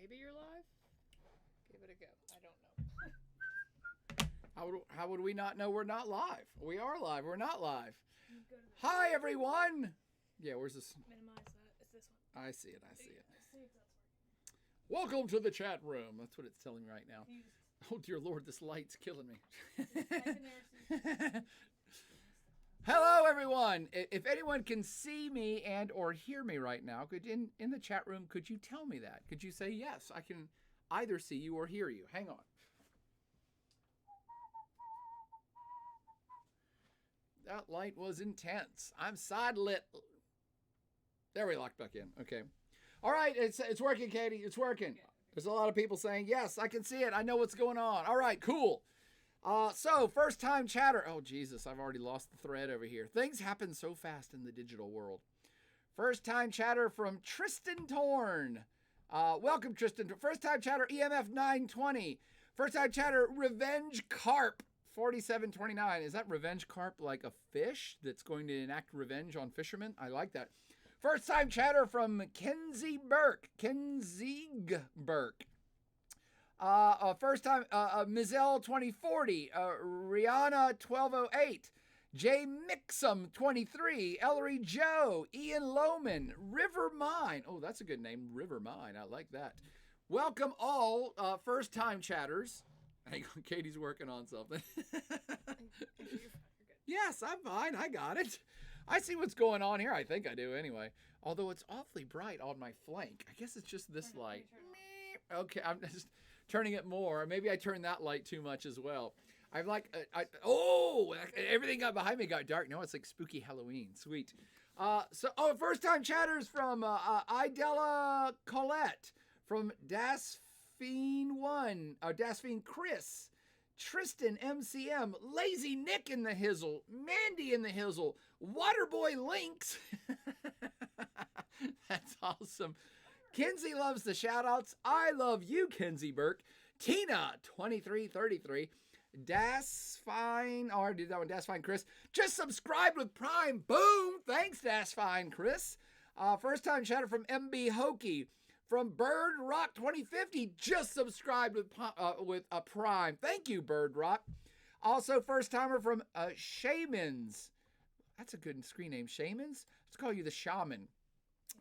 Maybe you're live? Give it a go. I don't know. How would we not know we're not live? We are live. We're not live. Hi, everyone. Yeah, where's this? Minimize that. It's this one. I see it. I see it. See if that's working. Welcome to the chat room. That's what it's telling me right now. You Oh, dear Lord, this light's killing me. just type in there, see- Hello, everyone. If anyone can see me and or hear me right now, could in the chat room, could you tell me that? Could you say, yes, I can either see you or hear you? Hang on. That light was intense. I'm side lit. There we locked back in. Okay. All right. It's working, Katie. It's working. There's a lot of people saying, yes, I can see it. I know what's going on. All right, cool. So first time chatter. Oh, Jesus, I've already lost the thread over here. Things happen so fast in the digital world. First time chatter from Tristan Torn. Welcome, Tristan. First time chatter, EMF 920. First time chatter, Revenge Carp 4729. Is that Revenge Carp like a fish that's going to enact revenge on fishermen? I like that. First time chatter from Kenzie Burke. Kenzie Burke. First time, Mizelle 2040, Rihanna 1208, Jay Mixum 23, Ellery Joe, Ian Lohman, River Mine. Oh, that's a good name, River Mine. I like that. Welcome all first time chatters. Hang on, Katie's working on something. You're good. Yes, I'm fine. I got it. I see what's going on here. I think I do anyway. Although it's awfully bright on my flank. I guess it's just this light. Okay, I'm just turning it more. Maybe I turned that light too much as well. I'm like, everything got behind me got dark. No, it's like spooky Halloween. Sweet. First time chatters from Idella Colette, from Dasfine1, Dasfine Chris, Tristan MCM, Lazy Nick in the Hizzle, Mandy in the Hizzle, Waterboy Links. That's awesome. Kinsey loves the shoutouts. I love you, Kinsey Burke. Tina 2333. Dasfine, or did that one? Dasfine Chris. Just subscribed with Prime. Boom. Thanks, Dasfine Chris. First time chatter from MB Hokey. From Bird Rock 2050, just subscribed with a Prime. Thank you, Bird Rock. Also, first timer from Shamans. That's a good screen name, Shamans. Let's call you the Shaman.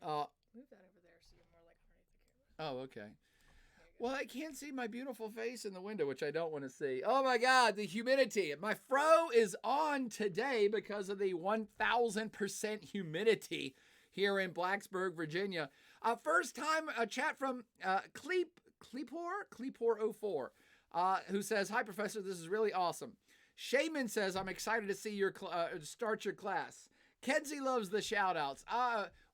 Move that over there so you're more like underneath the camera. Oh, okay. Well, I can't see my beautiful face in the window, which I don't want to see. Oh my God, the humidity. My fro is on today because of the 1,000% humidity here in Blacksburg, Virginia. First time a chat from Cleepor04, who says, "Hi, Professor, this is really awesome." Shaman says, "I'm excited to see your start your class." Kenzie loves the shout-outs.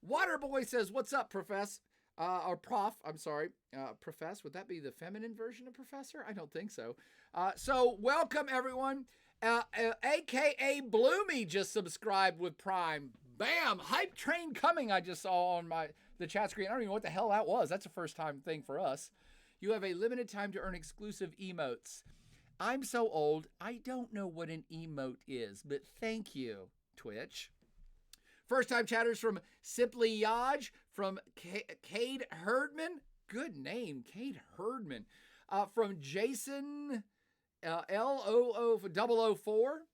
Waterboy says, "What's up, Profess?" Or Prof, I'm sorry. Profess, would that be the feminine version of Professor? I don't think so. So welcome, everyone. AKA Bloomy just subscribed with Prime. Bam! Hype train coming, I just saw on the chat screen. I don't even know what the hell that was. That's a first time thing for us. You have a limited time to earn exclusive emotes. I'm so old, I don't know what an emote is, but thank you, Twitch. First time chatters from Simply Yaj, from Cade Herdman. Good name, Cade Herdman. From Jason LOO004.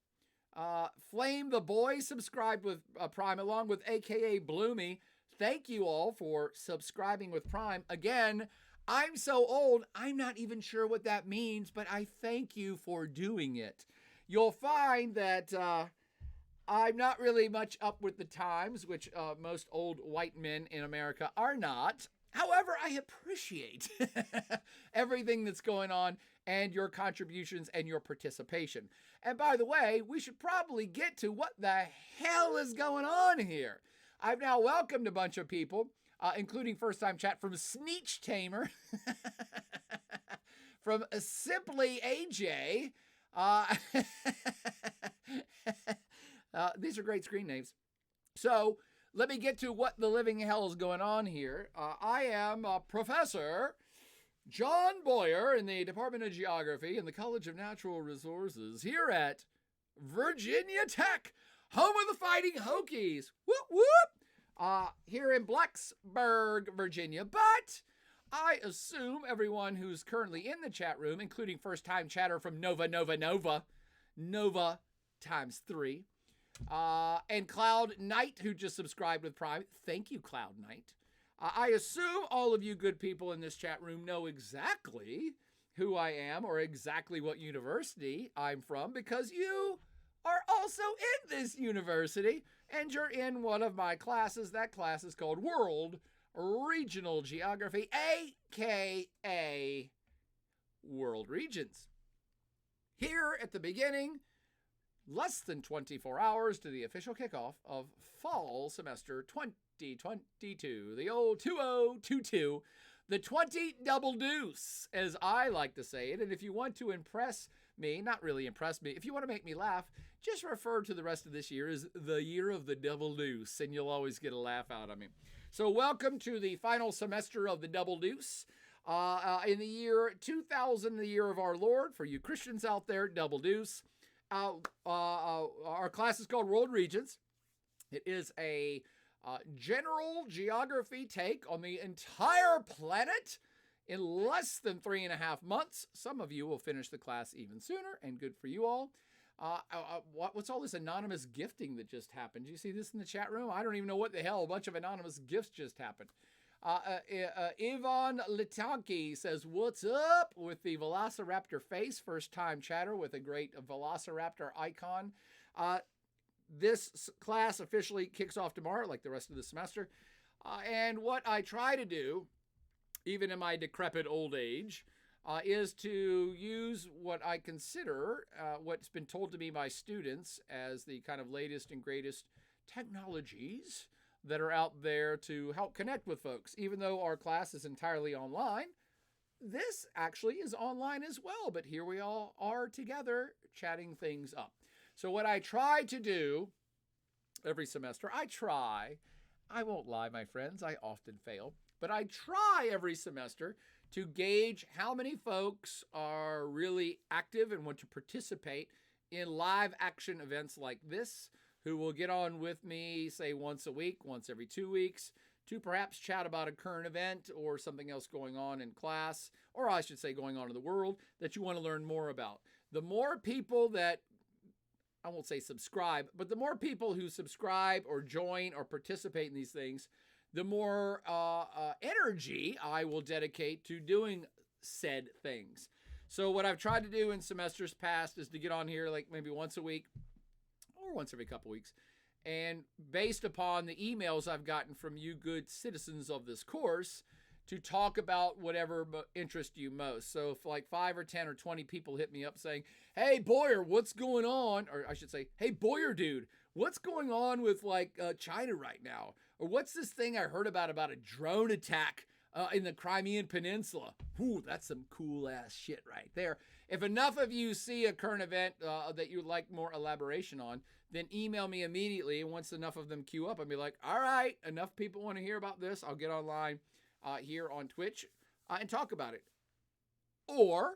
Flame the Boy subscribed with Prime, along with AKA Bloomy. Thank you all for subscribing with Prime. Again, I'm so old, I'm not even sure what that means, but I thank you for doing it. You'll find that I'm not really much up with the times, which most old white men in America are not. However, I appreciate everything that's going on and your contributions and your participation. And by the way, we should probably get to what the hell is going on here. I've now welcomed a bunch of people, including first-time chat from Sneech Tamer, from Simply AJ. These are great screen names. So let me get to what the living hell is going on here. I am Professor John Boyer in the Department of Geography in the College of Natural Resources here at Virginia Tech, home of the Fighting Hokies. Whoop, whoop. Here in Blacksburg, Virginia. But I assume everyone who's currently in the chat room, including first-time chatter from Nova times 3, and Cloud Knight, who just subscribed with Prime. Thank you, Cloud Knight. I assume all of you good people in this chat room know exactly who I am or exactly what university I'm from, because you are also in this university and you're in one of my classes. That class is called World Regional Geography, aka World Regions. Here at the beginning, less than 24 hours to the official kickoff of fall semester 2022, the old 2022, the 20 double deuce, as I like to say it. And if you want to impress me, not really impress me, if you want to make me laugh, just refer to the rest of this year as the year of the double deuce, and you'll always get a laugh out of me. So welcome to the final semester of the double deuce. In the year 2000, the year of our Lord, for you Christians out there, double deuce. Our class is called World Regions. It is a general geography take on the entire planet in less than 3.5 months. Some of you will finish the class even sooner, and good for you all. What's all this anonymous gifting that just happened? Do you see this in the chat room? I don't even know what the hell. A bunch of anonymous gifts just happened. Ivan Litanki says, what's up, with the Velociraptor face. First time chatter with a great Velociraptor icon. This class officially kicks off tomorrow, like the rest of the semester. And what I try to do, even in my decrepit old age, is to use what I consider what's been told to me by students as the kind of latest and greatest technologies that are out there to help connect with folks. Even though our class is entirely online, this actually is online as well. But here we all are together chatting things up. So what I try to do every semester, I won't lie, my friends, I often fail, but I try every semester to gauge how many folks are really active and want to participate in live action events like this, who will get on with me, say once a week, once every 2 weeks, to perhaps chat about a current event or something else going on in class, or I should say going on in the world, that you want to learn more about. The more people that, I won't say subscribe, but the more people who subscribe or join or participate in these things, the more energy I will dedicate to doing said things. So what I've tried to do in semesters past is to get on here like maybe once a week or once every couple weeks. And based upon the emails I've gotten from you good citizens of this course, to talk about whatever interests you most. So if like 5 or 10 or 20 people hit me up saying, hey, Boyer, what's going on? Or I should say, hey, Boyer, dude, what's going on with like China right now? Or what's this thing I heard about a drone attack in the Crimean Peninsula? Ooh, that's some cool ass shit right there. If enough of you see a current event that you'd like more elaboration on, then email me immediately. And once enough of them queue up, I'll be like, all right, enough people want to hear about this. I'll get online here on Twitch and talk about it. Or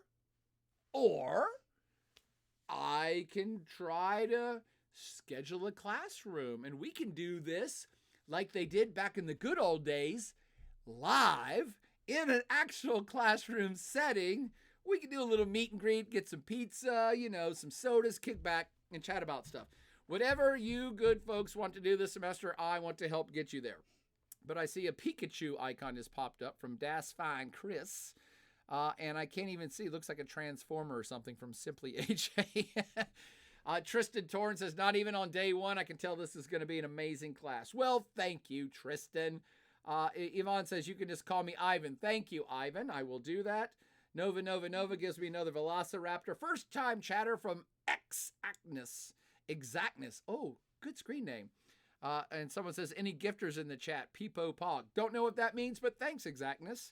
I can try to schedule a classroom, and we can do this like they did back in the good old days, live in an actual classroom setting. We can do a little meet and greet, get some pizza, some sodas, kick back, and chat about stuff. Whatever you good folks want to do this semester, I want to help get you there. But I see a Pikachu icon has popped up from Das Fine Chris. And I can't even see. It looks like a transformer or something from Simply AJ. Tristan Torrance says, not even on day one, I can tell this is going to be an amazing class. Well, thank you, Tristan. Yvonne says, you can just call me Ivan. Thank you, Ivan. I will do that. Nova gives me another Velociraptor. First time chatter from Exactness. Oh, good screen name. And someone says, any gifters in the chat? Peepo Pog. Don't know what that means, but thanks, Exactness.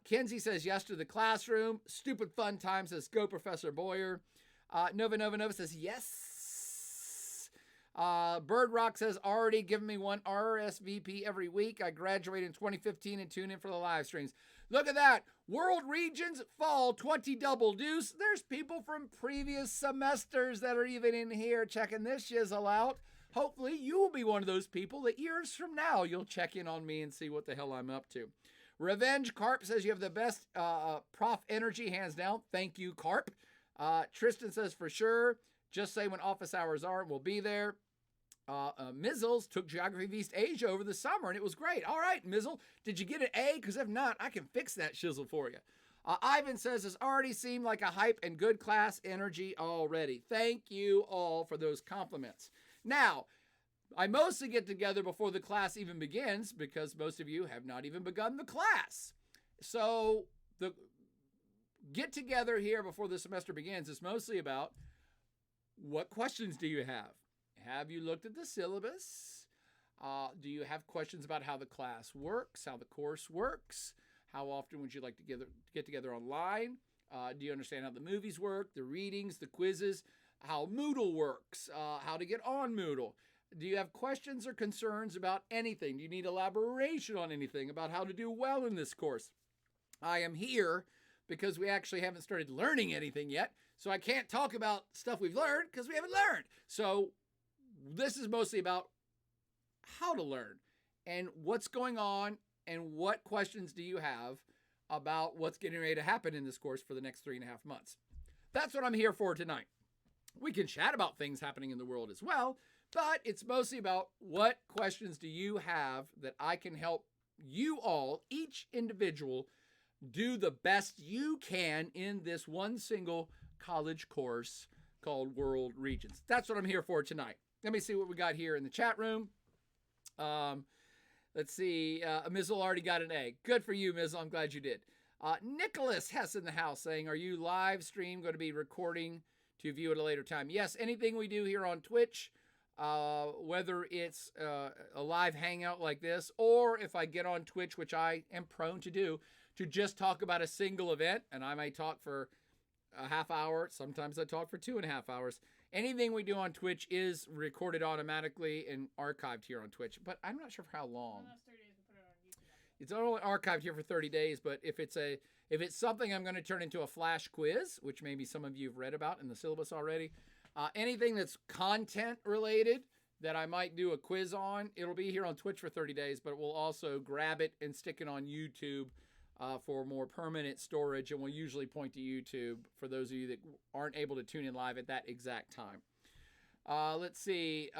Kenzie says, yes to the classroom. Stupid fun time, says, go Professor Boyer. Nova says, yes. Bird Rock says, already giving me one RSVP every week. I graduated in 2015 and tune in for the live streams. Look at that. World Regions Fall 20 Double Deuce. There's people from previous semesters that are even in here checking this shizzle out. Hopefully you will be one of those people that years from now you'll check in on me and see what the hell I'm up to. Revenge Carp says you have the best prof energy, hands down. Thank you, Carp. Tristan says for sure. Just say when office hours are, we'll be there. Mizzles took Geography of East Asia over the summer, and it was great. All right, Mizzle, did you get an A? Because if not, I can fix that shizzle for you. Ivan says, it's already seemed like a hype and good class energy already. Thank you all for those compliments. Now, I mostly get together before the class even begins because most of you have not even begun the class. So the get together here before the semester begins is mostly about what questions do you have? Have you looked at the syllabus? Do you have questions about how the class works, how the course works? How often would you like to get together online? Do you understand how the movies work, the readings, the quizzes, how Moodle works, how to get on Moodle? Do you have questions or concerns about anything? Do you need elaboration on anything about how to do well in this course? I am here because we actually haven't started learning anything yet, so I can't talk about stuff we've learned because we haven't learned. So this is mostly about how to learn and what's going on and what questions do you have about what's getting ready to happen in this course for the next 3.5 months. That's what I'm here for tonight. We can chat about things happening in the world as well, but it's mostly about what questions do you have that I can help you all, each individual, do the best you can in this one single college course called World Regions. That's what I'm here for tonight. Let me see what we got here in the chat room. Let's see. Mizzle already got an A. Good for you, Mizzle. I'm glad you did. Nicholas Hess in the house saying, are you live stream going to be recording to view at a later time? Yes, anything we do here on Twitch, whether it's a live hangout like this, or if I get on Twitch, which I am prone to do, to just talk about a single event, and I may talk for a half hour. Sometimes I talk for 2.5 hours. Anything we do on Twitch is recorded automatically and archived here on Twitch, but I'm not sure for how long. It's only archived here for 30 days, but if it's something I'm going to turn into a flash quiz, which maybe some of you have read about in the syllabus already, anything that's content related that I might do a quiz on, it'll be here on Twitch for 30 days, but we'll also grab it and stick it on YouTube for more permanent storage, and we'll usually point to YouTube for those of you that aren't able to tune in live at that exact time. Let's see.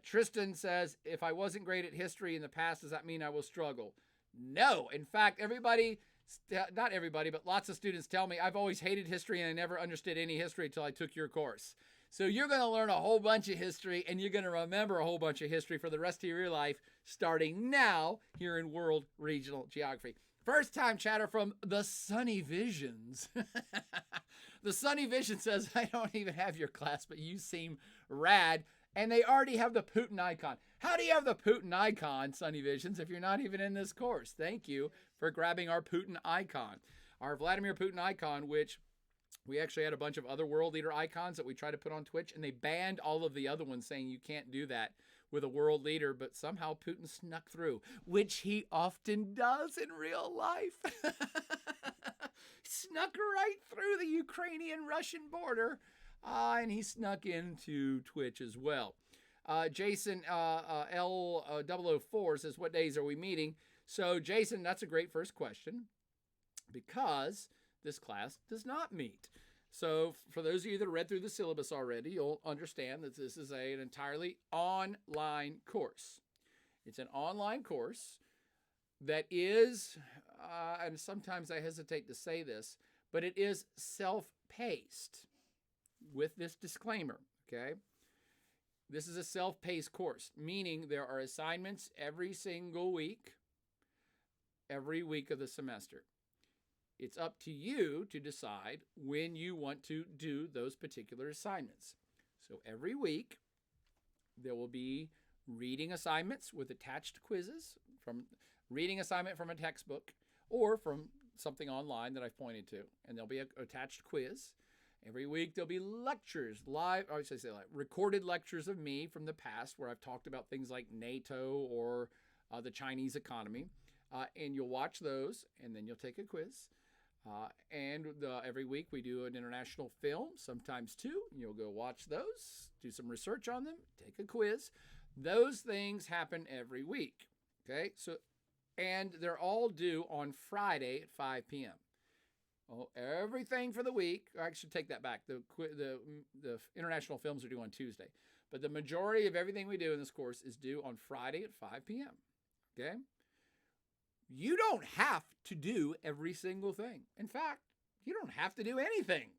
Tristan says, if I wasn't great at history in the past, does that mean I will struggle? No. In fact, not everybody, but lots of students tell me I've always hated history and I never understood any history until I took your course. So you're going to learn a whole bunch of history and you're going to remember a whole bunch of history for the rest of your life starting now here in World Regional Geography. First time chatter from the Sunny Visions. The Sunny Vision says, I don't even have your class, but you seem rad. And they already have the Putin icon. How do you have the Putin icon, Sunny Visions, if you're not even in this course? Thank you for grabbing our Putin icon. Our Vladimir Putin icon, which we actually had a bunch of other world leader icons that we tried to put on Twitch, and they banned all of the other ones saying you can't do that with a world leader, but somehow Putin snuck through, which he often does in real life. Snuck right through the Ukrainian-Russian border, and he snuck into Twitch as well. Jason L004 says, what days are we meeting? So, Jason, that's a great first question because this class does not meet. So for those of you that read through the syllabus already, you'll understand that this is an entirely online course. It's an online course that is, and sometimes I hesitate to say this, but it is self-paced with this disclaimer, okay? This is a self-paced course, meaning there are assignments every single week, every week of the semester. It's up to you to decide when you want to do those particular assignments. So every week, there will be reading assignments with attached quizzes, from reading assignment from a textbook or from something online that I've pointed to. And there'll be an attached quiz. Every week, there'll be lectures, recorded lectures of me from the past where I've talked about things like NATO or the Chinese economy. And you'll watch those, and then you'll take a quiz. Every week we do an international film, sometimes two. You'll go watch those, do some research on them, take a quiz. Those things happen every week. Okay, so And they're all due on Friday at 5 p.m. Oh, everything for the week. I should take that back. The international films are due on Tuesday. But the majority of everything we do in this course is due on Friday at 5 p.m. Okay? You don't have to do every single thing. In fact, you don't have to do anything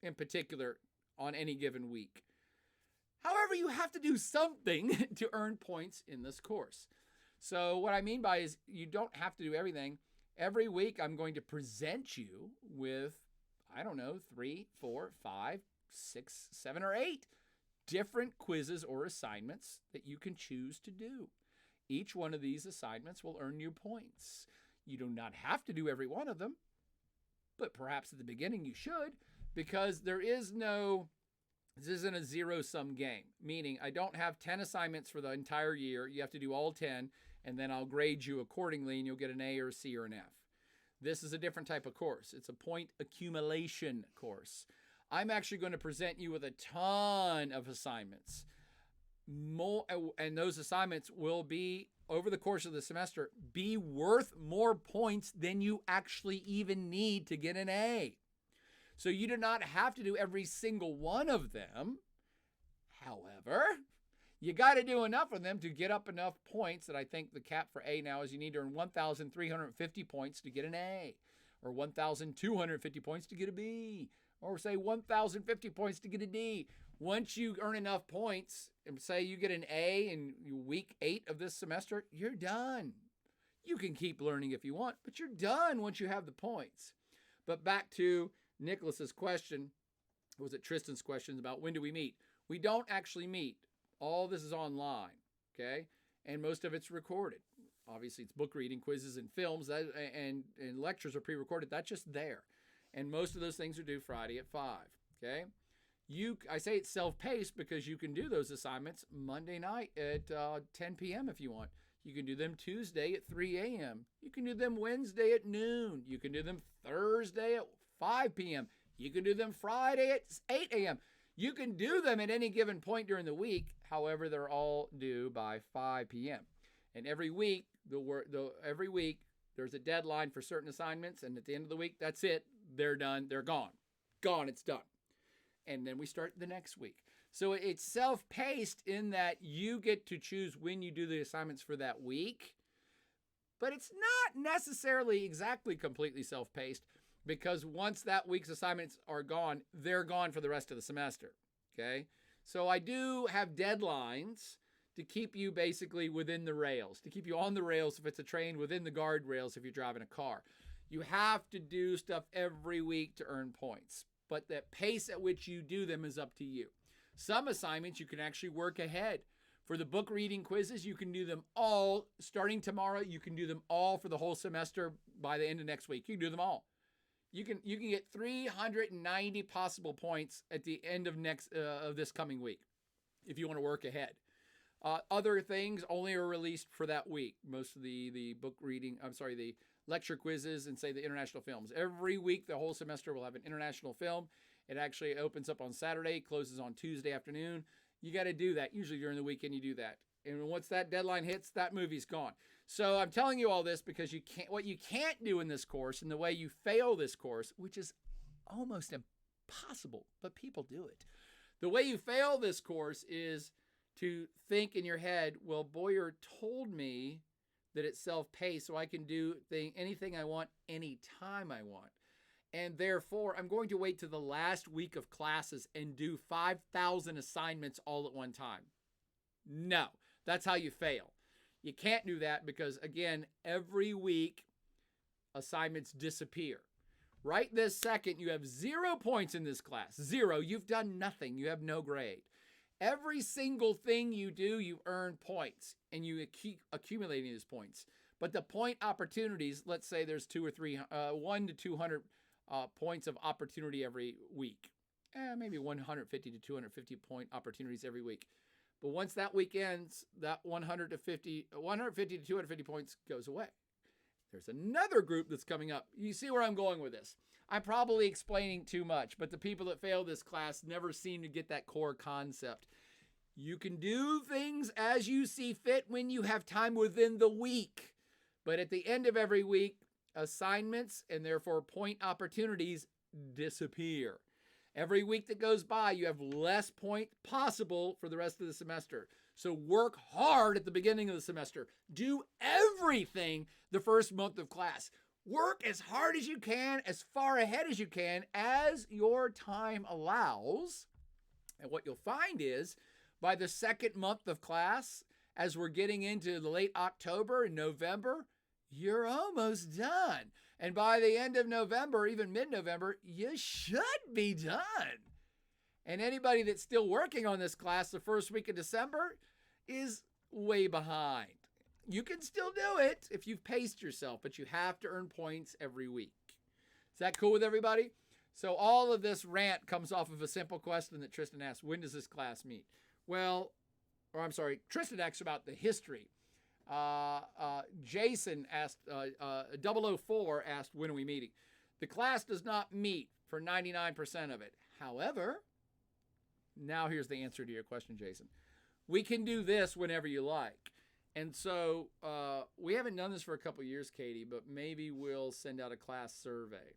in particular on any given week. However, you have to do something to earn points in this course. So what I mean by is you don't have to do everything. Every week I'm going to present you with, 3, 4, 5, 6, 7, or 8 different quizzes or assignments that you can choose to do. Each one of these assignments will earn you points. You do not have to do every one of them, but perhaps at the beginning you should, because this isn't a zero-sum game, meaning I don't have 10 assignments for the entire year. You have to do all 10, and then I'll grade you accordingly, and you'll get an A or a C or an F. This is a different type of course. It's a point accumulation course. I'm actually going to present you with a ton of assignments. And those assignments will be, over the course of the semester, be worth more points than you actually even need to get an A. So you do not have to do every single one of them. However, you got to do enough of them to get up enough points that I think the cap for A now is you need to earn 1,350 points to get an A, or 1,250 points to get a B, or say 1,050 points to get a D. Once you earn enough points, and say you get an A in week 8 of this semester, you're done. You can keep learning if you want, but you're done once you have the points. But back to Nicholas's question, or was it Tristan's questions about when do we meet? We don't actually meet. All this is online, okay? And most of it's recorded. Obviously, it's book reading, quizzes, and films, and lectures are pre-recorded. That's just there. And most of those things are due Friday at 5, okay? I say it's self-paced because you can do those assignments Monday night at 10 p.m. if you want. You can do them Tuesday at 3 a.m. You can do them Wednesday at noon. You can do them Thursday at 5 p.m. You can do them Friday at 8 a.m. You can do them at any given point during the week. However, they're all due by 5 p.m. And every week, there's a deadline for certain assignments. And at the end of the week, that's it. They're done. They're gone. Gone. It's done. And then we start the next week. So it's self-paced in that you get to choose when you do the assignments for that week. But it's not necessarily exactly completely self-paced, because once that week's assignments are gone, they're gone for the rest of the semester, okay? So I do have deadlines to keep you basically within the rails, to keep you on the rails if it's a train, within the guardrails if you're driving a car. You have to do stuff every week to earn points, but the pace at which you do them is up to you. Some assignments you can actually work ahead. For the book reading quizzes, you can do them all starting tomorrow. You can do them all for the whole semester by the end of next week. You can do them all. You can get 390 possible points at the end of this coming week if you want to work ahead. Other things only are released for that week. Most of the lecture quizzes and say the international films. Every week, the whole semester will have an international film. It actually opens up on Saturday, closes on Tuesday afternoon. You got to do that. Usually during the weekend, you do that. And once that deadline hits, that movie's gone. So I'm telling you all this because what you can't do in this course, and the way you fail this course, which is almost impossible, but people do it. The way you fail this course is to think in your head, well, Boyer told me that it's self-paced, so I can do anything I want, anytime I want. And therefore, I'm going to wait to the last week of classes and do 5,000 assignments all at one time. No, that's how you fail. You can't do that because, again, every week assignments disappear. Right this second, you have 0 points in this class. 0. You've done nothing. You have no grade. Every single thing you do, you earn points, and you keep accumulating these points. But the point opportunities, let's say there's 1 to 200 points of opportunity every week. Maybe 150 to 250 point opportunities every week. But once that week ends, that 150 to 250 points goes away. There's another group that's coming up. You see where I'm going with this. I'm probably explaining too much, but the people that fail this class never seem to get that core concept. You can do things as you see fit when you have time within the week. But at the end of every week, assignments and therefore point opportunities disappear. Every week that goes by, you have less point possible for the rest of the semester. So work hard at the beginning of the semester. Do everything the first month of class. Work as hard as you can, as far ahead as you can, as your time allows. And what you'll find is, by the second month of class, as we're getting into the late October and November, you're almost done. And by the end of November, even mid-November, you should be done. And anybody that's still working on this class the first week of December is way behind. You can still do it if you've paced yourself, but you have to earn points every week. Is that cool with everybody? So all of this rant comes off of a simple question that Tristan asked: when does this class meet? Well, or I'm sorry, Tristan asked about the history. Jason asked, 004 asked, when are we meeting? The class does not meet for 99% of it. However, now here's the answer to your question, Jason. We can do this whenever you like. And so we haven't done this for a couple years, Katie, but maybe we'll send out a class survey.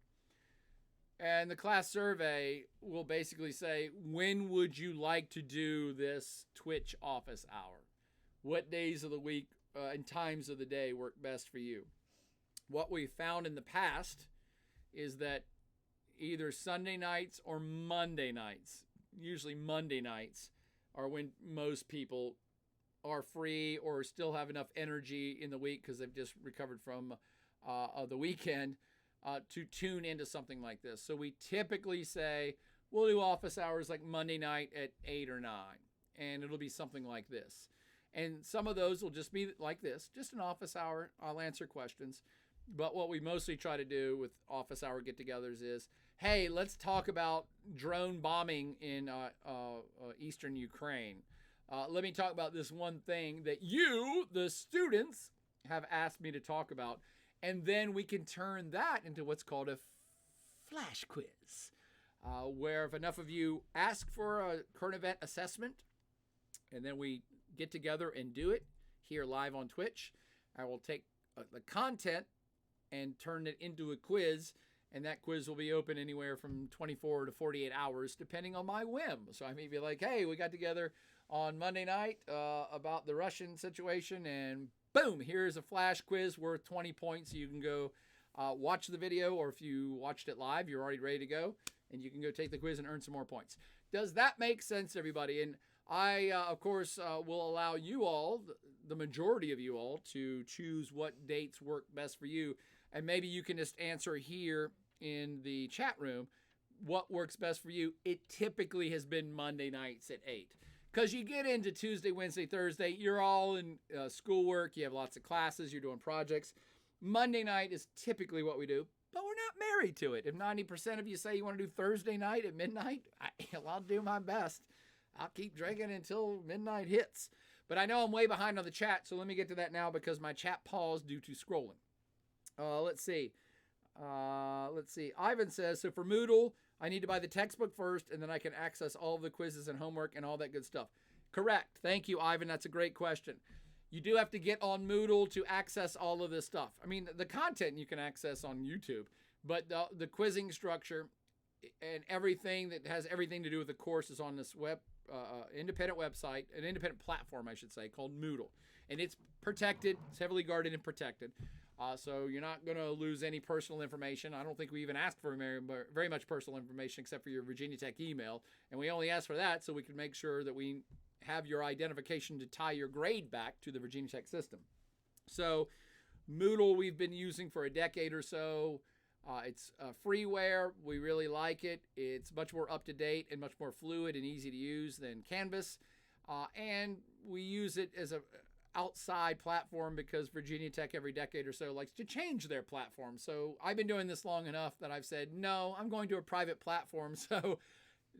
And the class survey will basically say, when would you like to do this Twitch office hour? What days of the week and times of the day work best for you? What we found in the past is that either Sunday nights or Monday nights, usually Monday nights, are when most people are free or still have enough energy in the week because they've just recovered from the weekend to tune into something like this. So we typically say we'll do office hours like Monday night at 8 or 9, and it'll be something like this. And some of those will just be like this, just an office hour. I'll answer questions. But what we mostly try to do with office hour get-togethers is, hey, let's talk about drone bombing in eastern Ukraine. Let me talk about this one thing that you, the students, have asked me to talk about. And then we can turn that into what's called a flash quiz, where if enough of you ask for a current event assessment, and then we get together and do it here live on Twitch, I will take the content and turn it into a quiz, and that quiz will be open anywhere from 24 to 48 hours, depending on my whim. So I may be like, hey, we got together on Monday night about the Russian situation, and boom, here's a flash quiz worth 20 points. You can go watch the video, or if you watched it live, you're already ready to go, and you can go take the quiz and earn some more points. Does that make sense, everybody? And I, of course, will allow you all, the majority of you all, to choose what dates work best for you. And maybe you can just answer here in the chat room what works best for you. It typically has been Monday nights at 8. Because you get into Tuesday, Wednesday, Thursday, you're all in schoolwork, you have lots of classes, you're doing projects. Monday night is typically what we do, but we're not married to it. If 90% of you say you want to do Thursday night at midnight, I'll do my best. I'll keep drinking until midnight hits. But I know I'm way behind on the chat, so let me get to that now because my chat paused due to scrolling. Let's see. Ivan says, so for Moodle, I need to buy the textbook first, and then I can access all of the quizzes and homework and all that good stuff. Correct. Thank you, Ivan. That's a great question. You do have to get on Moodle to access all of this stuff. I mean, the content you can access on YouTube, but the quizzing structure and everything that has everything to do with the course is on this independent website, an independent platform, I should say, called Moodle. And it's protected. It's heavily guarded and protected. So you're not going to lose any personal information. I don't think we even asked for very much personal information except for your Virginia Tech email. And we only asked for that so we can make sure that we have your identification to tie your grade back to the Virginia Tech system. So Moodle we've been using for a decade or so. It's freeware. We really like it. It's much more up-to-date and much more fluid and easy to use than Canvas. And we use it as a outside platform because Virginia Tech every decade or so likes to change their platform. So I've been doing this long enough that I've said, no, I'm going to a private platform. So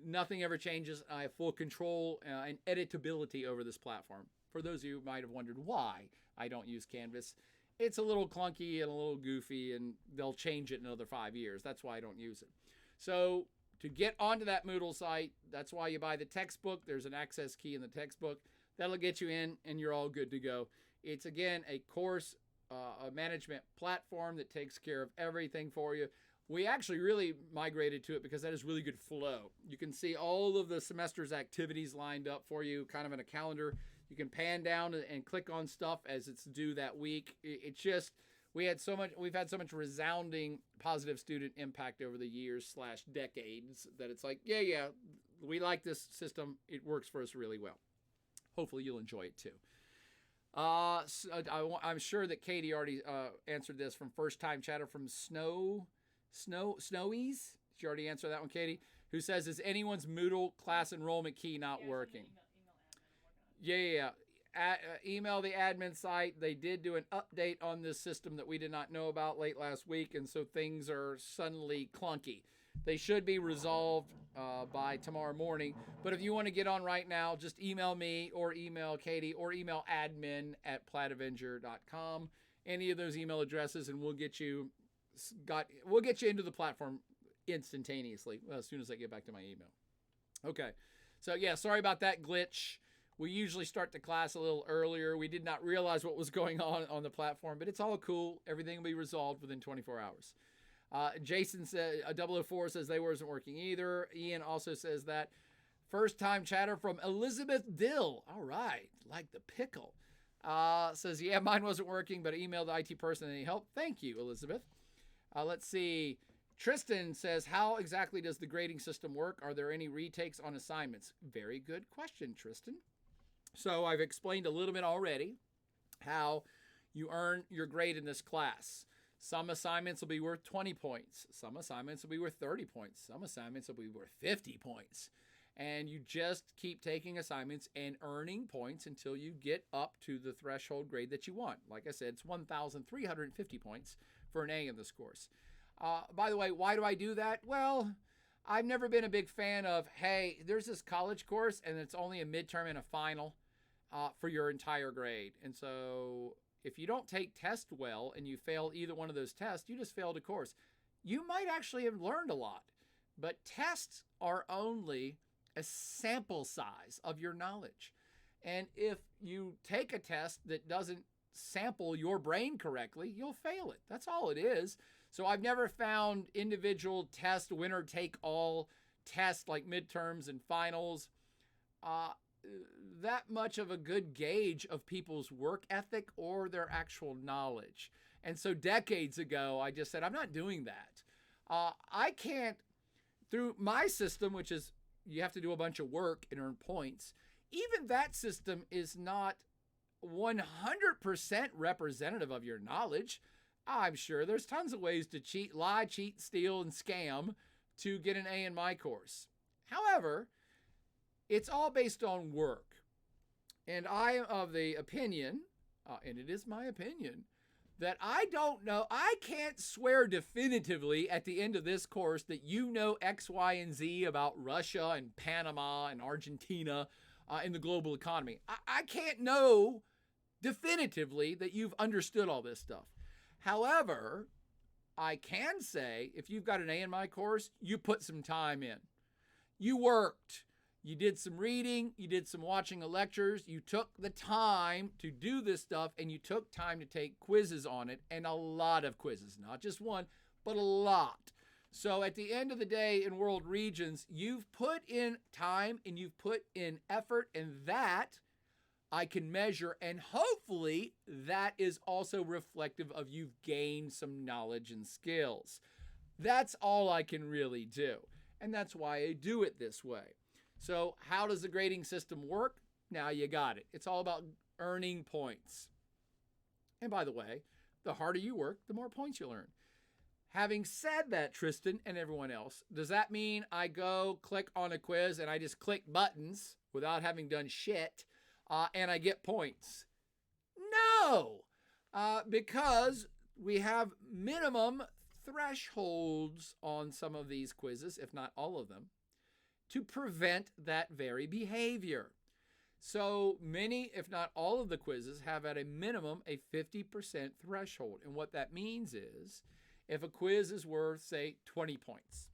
nothing ever changes. I have full control and editability over this platform. For those of you who might have wondered why I don't use Canvas, it's a little clunky and a little goofy, and they'll change it in another 5 years. That's why I don't use it. So to get onto that Moodle site, that's why you buy the textbook. There's an access key in the textbook. That'll get you in, and you're all good to go. It's, again, a course a management platform that takes care of everything for you. We actually really migrated to it because that is really good flow. You can see all of the semester's activities lined up for you, kind of in a calendar. You can pan down and click on stuff as it's due that week. It's just, we've had so much resounding positive student impact over the years / decades that it's like, yeah, we like this system. It works for us really well. Hopefully you'll enjoy it too. I'm sure that Katie already answered this from first time chatter from Snowies. Did you already answer that one, Katie? Who says, is anyone's Moodle class enrollment key not working? Yeah. Email the admin site. They did do an update on this system that we did not know about late last week, and so things are suddenly clunky. They should be resolved by tomorrow morning. But if you want to get on right now, just email me or email Katie or email admin@platavenger.com. Any of those email addresses, and we'll get you into the platform instantaneously as soon as I get back to my email. Okay. So yeah, sorry about that glitch. We usually start the class a little earlier. We did not realize what was going on the platform, but it's all cool. Everything will be resolved within 24 hours. Jason said, 004 says they wasn't working either. Ian also says that. First time chatter from Elizabeth Dill. All right. Like the pickle. Says, yeah, mine wasn't working, but I emailed the IT person. Any help? Thank you, Elizabeth. Let's see. Tristan says, how exactly does the grading system work? Are there any retakes on assignments? Very good question, Tristan. So I've explained a little bit already how you earn your grade in this class. Some assignments will be worth 20 points. Some assignments will be worth 30 points. Some assignments will be worth 50 points. And you just keep taking assignments and earning points until you get up to the threshold grade that you want. Like I said, it's 1,350 points for an A in this course. By the way, why do I do that? Well, I've never been a big fan of, hey, there's this college course and it's only a midterm and a final for your entire grade. And so if you don't take tests well and you fail either one of those tests, you just failed a course. You might actually have learned a lot, but tests are only a sample size of your knowledge. And if you take a test that doesn't sample your brain correctly, you'll fail it. That's all it is. So I've never found individual test winner take all tests like midterms and finals that much of a good gauge of people's work ethic or their actual knowledge. And so decades ago, I just said, I'm not doing that. I can't, through my system, which is you have to do a bunch of work and earn points, even that system is not 100% representative of your knowledge. I'm sure there's tons of ways to cheat, lie, cheat, steal, and scam to get an A in my course. However, it's all based on work. And I am of the opinion, and it is my opinion, that I don't know, I can't swear definitively at the end of this course that you know X, Y, and Z about Russia and Panama and Argentina in the global economy. I can't know definitively that you've understood all this stuff. However, I can say if you've got an A in my course, you put some time in. You worked. You did some reading, you did some watching of lectures, you took the time to do this stuff, and you took time to take quizzes on it, and a lot of quizzes, not just one, but a lot. So at the end of the day in World Regions, you've put in time and you've put in effort, and that I can measure, and hopefully that is also reflective of you've gained some knowledge and skills. That's all I can really do, and that's why I do it this way. So how does the grading system work? Now you got it. It's all about earning points. And by the way, the harder you work, the more points you'll earn. Having said that, Tristan and everyone else, does that mean I go click on a quiz and I just click buttons without having done shit and I get points? No, because we have minimum thresholds on some of these quizzes, if not all of them, to prevent that very behavior. So many, if not all of the quizzes have at a minimum a 50% threshold. And what that means is if a quiz is worth, say, 20 points,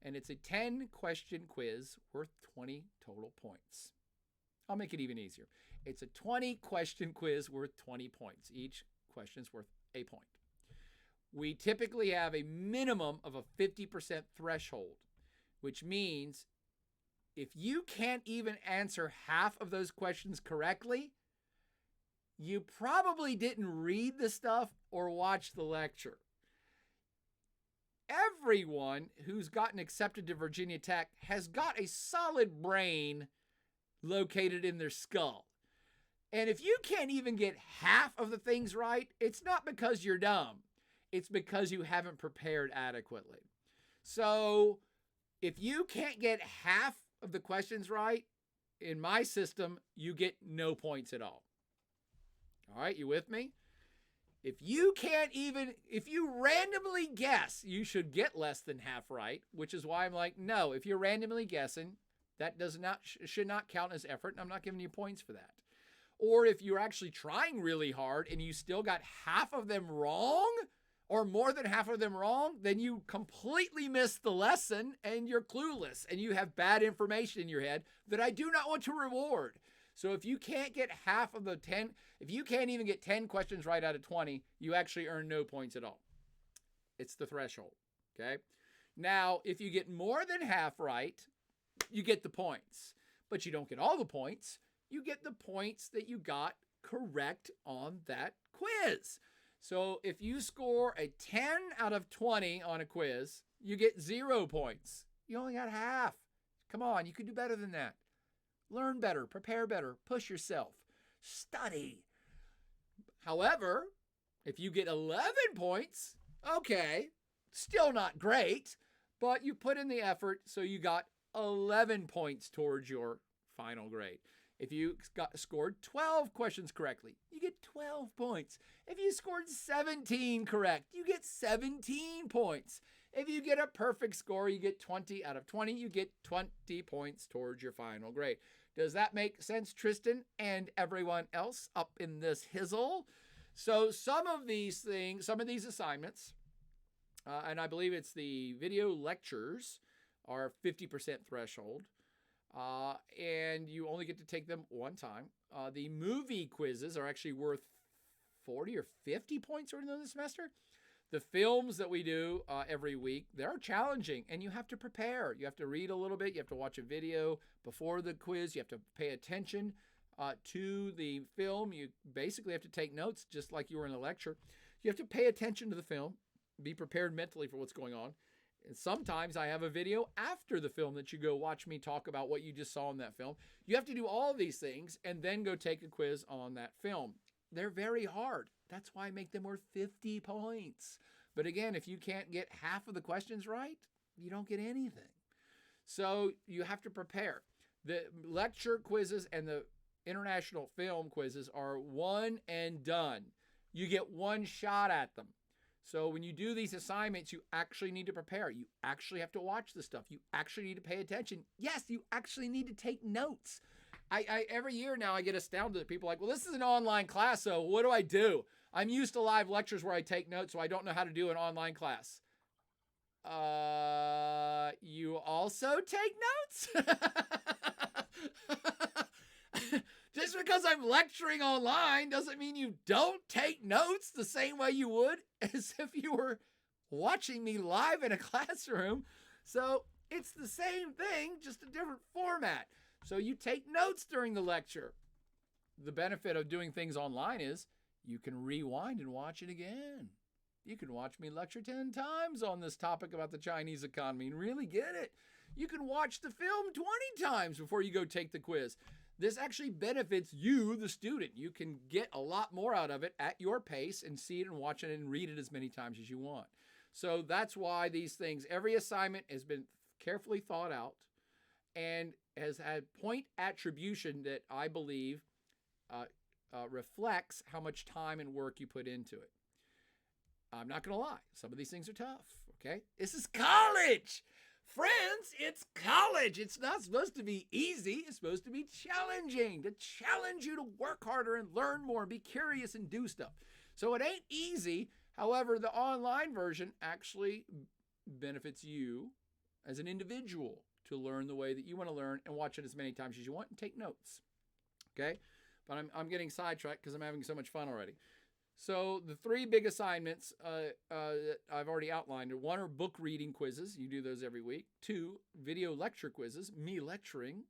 and it's a 10-question quiz worth 20 total points. I'll make it even easier. It's a 20-question quiz worth 20 points. Each questions worth a point. We typically have a minimum of a 50% threshold, which means if you can't even answer half of those questions correctly, you probably didn't read the stuff or watch the lecture. Everyone who's gotten accepted to Virginia Tech has got a solid brain located in their skull. And if you can't even get half of the things right, it's not because you're dumb. It's because you haven't prepared adequately. So if you can't get half of the questions right, in my system, you get no points at all. All right, you with me? If you randomly guess, you should get less than half right, which is why I'm like, no, if you're randomly guessing, that should not count as effort, and I'm not giving you points for that. Or if you're actually trying really hard and you still got half of them wrong, or more than half of them wrong, then you completely missed the lesson and you're clueless and you have bad information in your head that I do not want to reward. So if you can't get half of the 10, if you can't even get 10 questions right out of 20, you actually earn no points at all. It's the threshold, okay? Now, if you get more than half right, you get the points. But you don't get all the points. You get the points that you got correct on that quiz. So if you score a 10 out of 20 on a quiz, you get 0 points. You only got half. Come on, you can do better than that. Learn better, prepare better, push yourself, study. However, if you get 11 points, okay, still not great, but you put in the effort, so you got 11 points towards your final grade. If you scored 12 questions correctly, you get 12 points. If you scored 17 correct, you get 17 points. If you get a perfect score, you get 20 out of 20. You get 20 points towards your final grade. Does that make sense, Tristan and everyone else up in this hizzle? So some of these assignments, and I believe it's the video lectures, are 50% threshold. And you only get to take them one time. The movie quizzes are actually worth 40 or 50 points during the semester. The films that we do every week, they're challenging, and you have to prepare. You have to read a little bit. You have to watch a video before the quiz. You have to pay attention to the film. You basically have to take notes just like you were in a lecture. You have to pay attention to the film, be prepared mentally for what's going on. And sometimes I have a video after the film that you go watch me talk about what you just saw in that film. You have to do all these things and then go take a quiz on that film. They're very hard. That's why I make them worth 50 points. But again, if you can't get half of the questions right, you don't get anything. So you have to prepare. The lecture quizzes and the international film quizzes are one and done. You get one shot at them. So when you do these assignments, you actually need to prepare. You actually have to watch the stuff. You actually need to pay attention. Yes, you actually need to take notes. I every year now I get astounded at people like, well, this is an online class, so what do I do? I'm used to live lectures where I take notes, so I don't know how to do an online class. You also take notes? Just because I'm lecturing online doesn't mean you don't take notes the same way you would as if you were watching me live in a classroom. So it's the same thing, just a different format. So you take notes during the lecture. The benefit of doing things online is you can rewind and watch it again. You can watch me lecture 10 times on this topic about the Chinese economy and really get it. You can watch the film 20 times before you go take the quiz. This actually benefits you, the student. You can get a lot more out of it at your pace and see it and watch it and read it as many times as you want. So that's why these things, every assignment has been carefully thought out and has had point attribution that I believe reflects how much time and work you put into it. I'm not going to lie. Some of these things are tough, okay? This is college. Friends, it's college. It's not supposed to be easy. It's supposed to be challenging, to challenge you to work harder and learn more and be curious and do stuff. So it ain't easy. However, the online version actually benefits you as an individual to learn the way that you want to learn and watch it as many times as you want and take notes. Okay? But I'm getting sidetracked because I'm having so much fun already. So the three big assignments that I've already outlined are: one are book reading quizzes. You do those every week. Two, video lecture quizzes, me lecturing,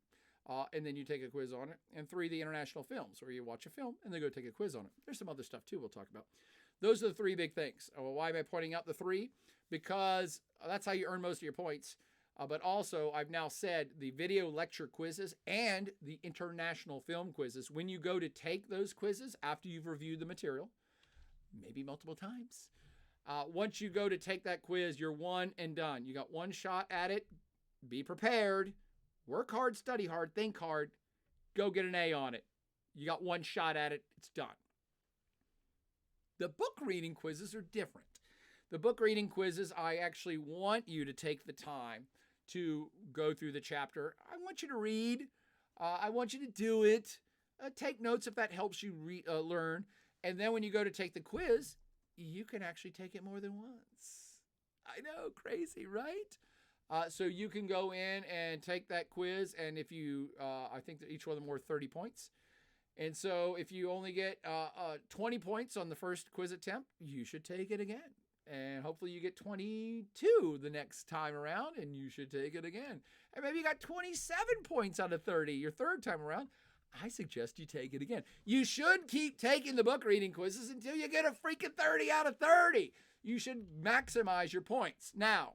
and then you take a quiz on it. And three, the international films, where you watch a film and then go take a quiz on it. There's some other stuff too we'll talk about. Those are the three big things. Well, why am I pointing out the three? Because that's how you earn most of your points. But also, I've now said the video lecture quizzes and the international film quizzes, when you go to take those quizzes after you've reviewed the material, maybe multiple times, once you go to take that quiz, you're one and done. You got one shot at it. Be prepared. Work hard, study hard, think hard. Go get an A on it. You got one shot at it. It's done. The book reading quizzes are different. The book reading quizzes, I actually want you to take the time to go through the chapter. I want you to read. I want you to do it. Take notes if that helps you learn. And then when you go to take the quiz, you can actually take it more than once. I know, crazy, right? So you can go in and take that quiz, and if you, I think that each one of them worth 30 points. And so if you only get 20 points on the first quiz attempt, you should take it again. And hopefully you get 22 the next time around, and you should take it again. And maybe you got 27 points out of 30 your third time around. I suggest you take it again. You should keep taking the book reading quizzes until you get a freaking 30 out of 30. You should maximize your points. Now,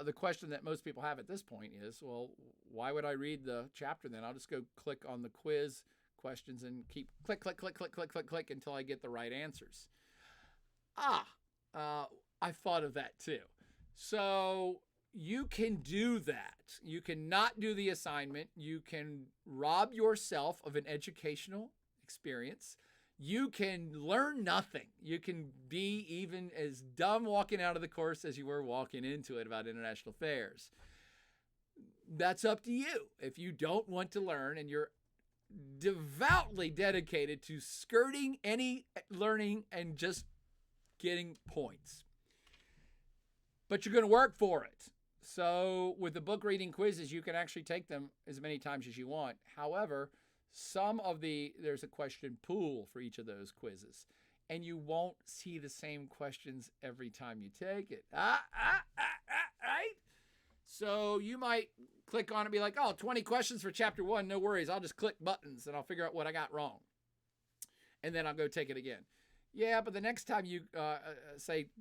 the question that most people have at this point is, well, why would I read the chapter then? I'll just go click on the quiz questions and keep click until I get the right answers. I thought of that too. So you can do that. You can not do the assignment. You can rob yourself of an educational experience. You can learn nothing. You can be even as dumb walking out of the course as you were walking into it about international affairs. That's up to you. If you don't want to learn and you're devoutly dedicated to skirting any learning and just getting points, but you're going to work for it. So with the book reading quizzes, you can actually take them as many times as you want. However, there's a question pool for each of those quizzes, and you won't see the same questions every time you take it. Right? So you might click on it and be like, 20 questions for chapter 1. No worries. I'll just click buttons and I'll figure out what I got wrong. And then I'll go take it again. Yeah, but the next time you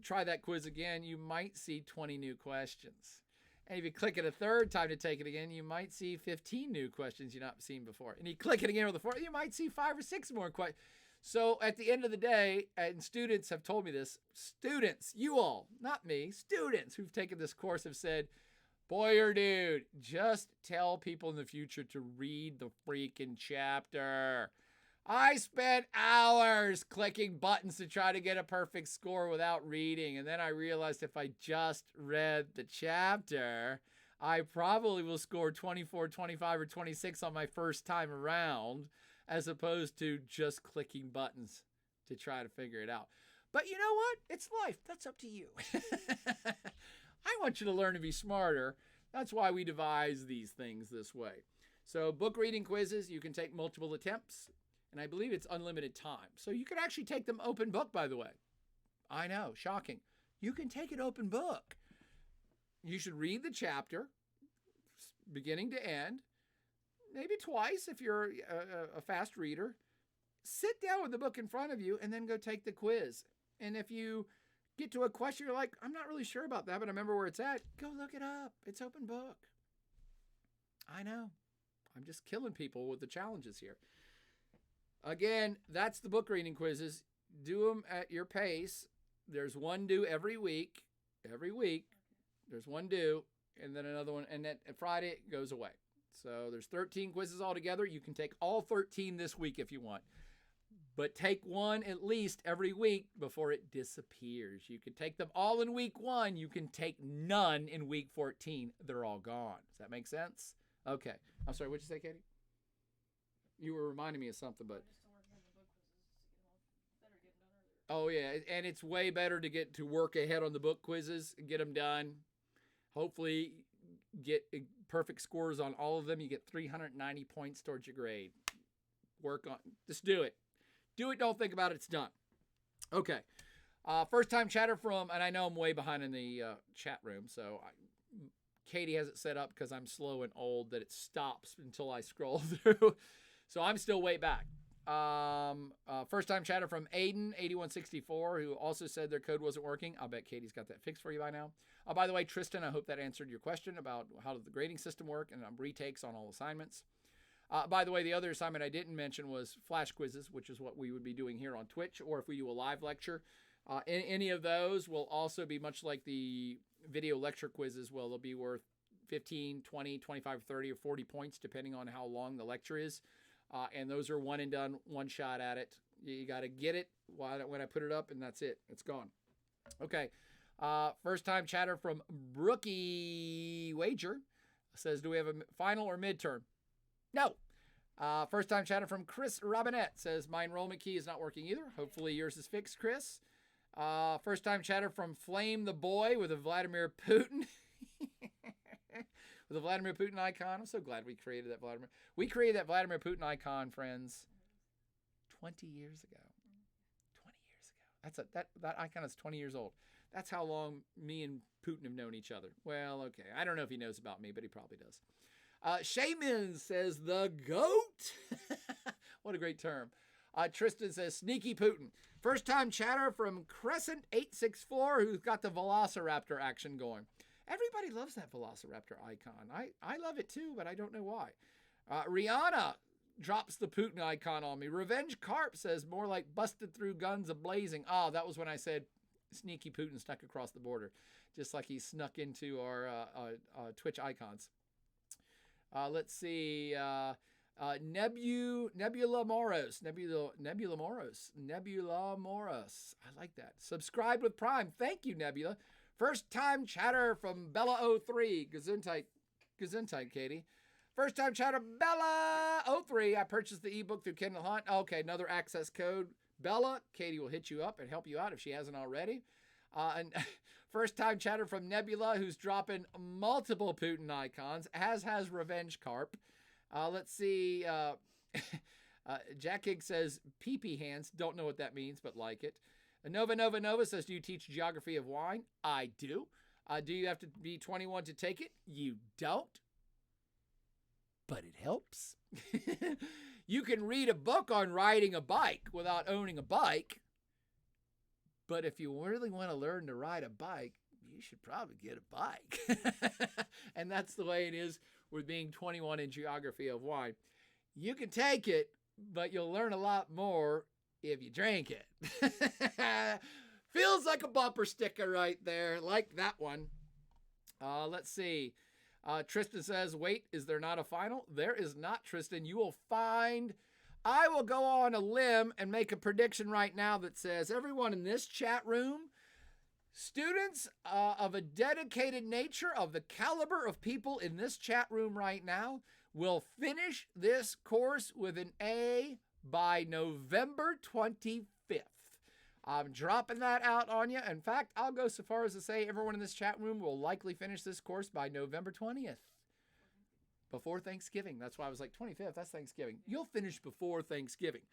try that quiz again, you might see 20 new questions. And if you click it a third time to take it again, you might see 15 new questions you've not seen before. And you click it again with the fourth, you might see 5 or 6 more questions. So at the end of the day, and students have told me this, students, you all, not me, students who've taken this course have said, boy or dude, just tell people in the future to read the freaking chapter. I spent hours clicking buttons to try to get a perfect score without reading. And then I realized if I just read the chapter, I probably will score 24, 25, or 26 on my first time around, as opposed to just clicking buttons to try to figure it out. But you know what? It's life. That's up to you. I want you to learn to be smarter. That's why we devise these things this way. So book reading quizzes, you can take multiple attempts. And I believe it's unlimited time. So you can actually take them open book, by the way. I know, shocking. You can take it open book. You should read the chapter, beginning to end, maybe twice if you're a fast reader. Sit down with the book in front of you and then go take the quiz. And if you get to a question, you're like, I'm not really sure about that, but I remember where it's at, go look it up. It's open book. I know. I'm just killing people with the challenges here. Again, that's the book reading quizzes. Do them at your pace. There's one due every week. Every week, there's one due, and then another one, and then Friday it goes away. So there's 13 quizzes altogether. You can take all 13 this week if you want. But take one at least every week before it disappears. You can take them all in week 1. You can take none in week 14. They're all gone. Does that make sense? Okay. I'm sorry, what'd you say, Katie? You were reminding me of something, but... Oh, yeah, and it's way better to get to work ahead on the book quizzes and get them done. Hopefully, get perfect scores on all of them. You get 390 points towards your grade. Work on, just do it. Do it, don't think about it, it's done. Okay. First time chatter from, and I know I'm way behind in the chat room, so Katie has it set up because I'm slow and old that it stops until I scroll through. So I'm still way back. First time chatter from Aiden8164, who also said their code wasn't working. I'll bet Katie's got that fixed for you by now. By the way, Tristan, I hope that answered your question about how does the grading system work and retakes on all assignments. By the way, the other assignment I didn't mention was flash quizzes, which is what we would be doing here on Twitch, or if we do a live lecture. Any of those will also be much like the video lecture quizzes. Well, they'll be worth 15, 20, 25, 30, or 40 points, depending on how long the lecture is. And those are one and done, one shot at it. You got to get it when I put it up, and that's it. It's gone. Okay. First time chatter from Brookie Wager says, do we have a final or midterm? No. First time chatter from Chris Robinette says, my enrollment key is not working either. Hopefully yours is fixed, Chris. First time chatter from Flame the Boy with a Vladimir Putin. With a Vladimir Putin icon. I'm so glad we created that Vladimir. We created that Vladimir Putin icon, friends, 20 years ago. 20 years ago. That icon is 20 years old. That's how long me and Putin have known each other. Well, okay. I don't know if he knows about me, but he probably does. Shaman says the GOAT. What a great term. Tristan says sneaky Putin. First time chatter from Crescent864, who's got the Velociraptor action going. Everybody loves that Velociraptor icon. I love it too, but I don't know why. Rihanna drops the Putin icon on me. Revenge Carp says more like busted through guns a-blazing. Oh, that was when I said sneaky Putin snuck across the border, just like he snuck into our Twitch icons. Let's see. Nebula Moros. Nebula Moros. I like that. Subscribe with Prime. Thank you, Nebula. First time chatter from Bella03. Gesundheit, Katie. First time chatter, Bella03. I purchased the ebook through Kindle Hunt. Okay, another access code. Bella, Katie will hit you up and help you out if she hasn't already. And first time chatter from Nebula, who's dropping multiple Putin icons, as has Revenge Carp. Let's see. Jack Higgs says pee-pee hands. Don't know what that means, but like it. Nova says, do you teach geography of wine? I do. Do you have to be 21 to take it? You don't. But it helps. You can read a book on riding a bike without owning a bike. But if you really want to learn to ride a bike, you should probably get a bike. And that's the way it is with being 21 in geography of wine. You can take it, but you'll learn a lot more if you drink it. Feels like a bumper sticker right there, like that one. Let's see. Tristan says, wait, is there not a final? There is not, Tristan. You will find. I will go on a limb and make a prediction right now that says everyone in this chat room, students of a dedicated nature, of the caliber of people in this chat room right now, will finish this course with an A by November 25th. I'm dropping that out on you. In fact, I'll go so far as to say everyone in this chat room will likely finish this course by November 20th. Before Thanksgiving. That's why I was like, 25th, that's Thanksgiving. You'll finish before Thanksgiving.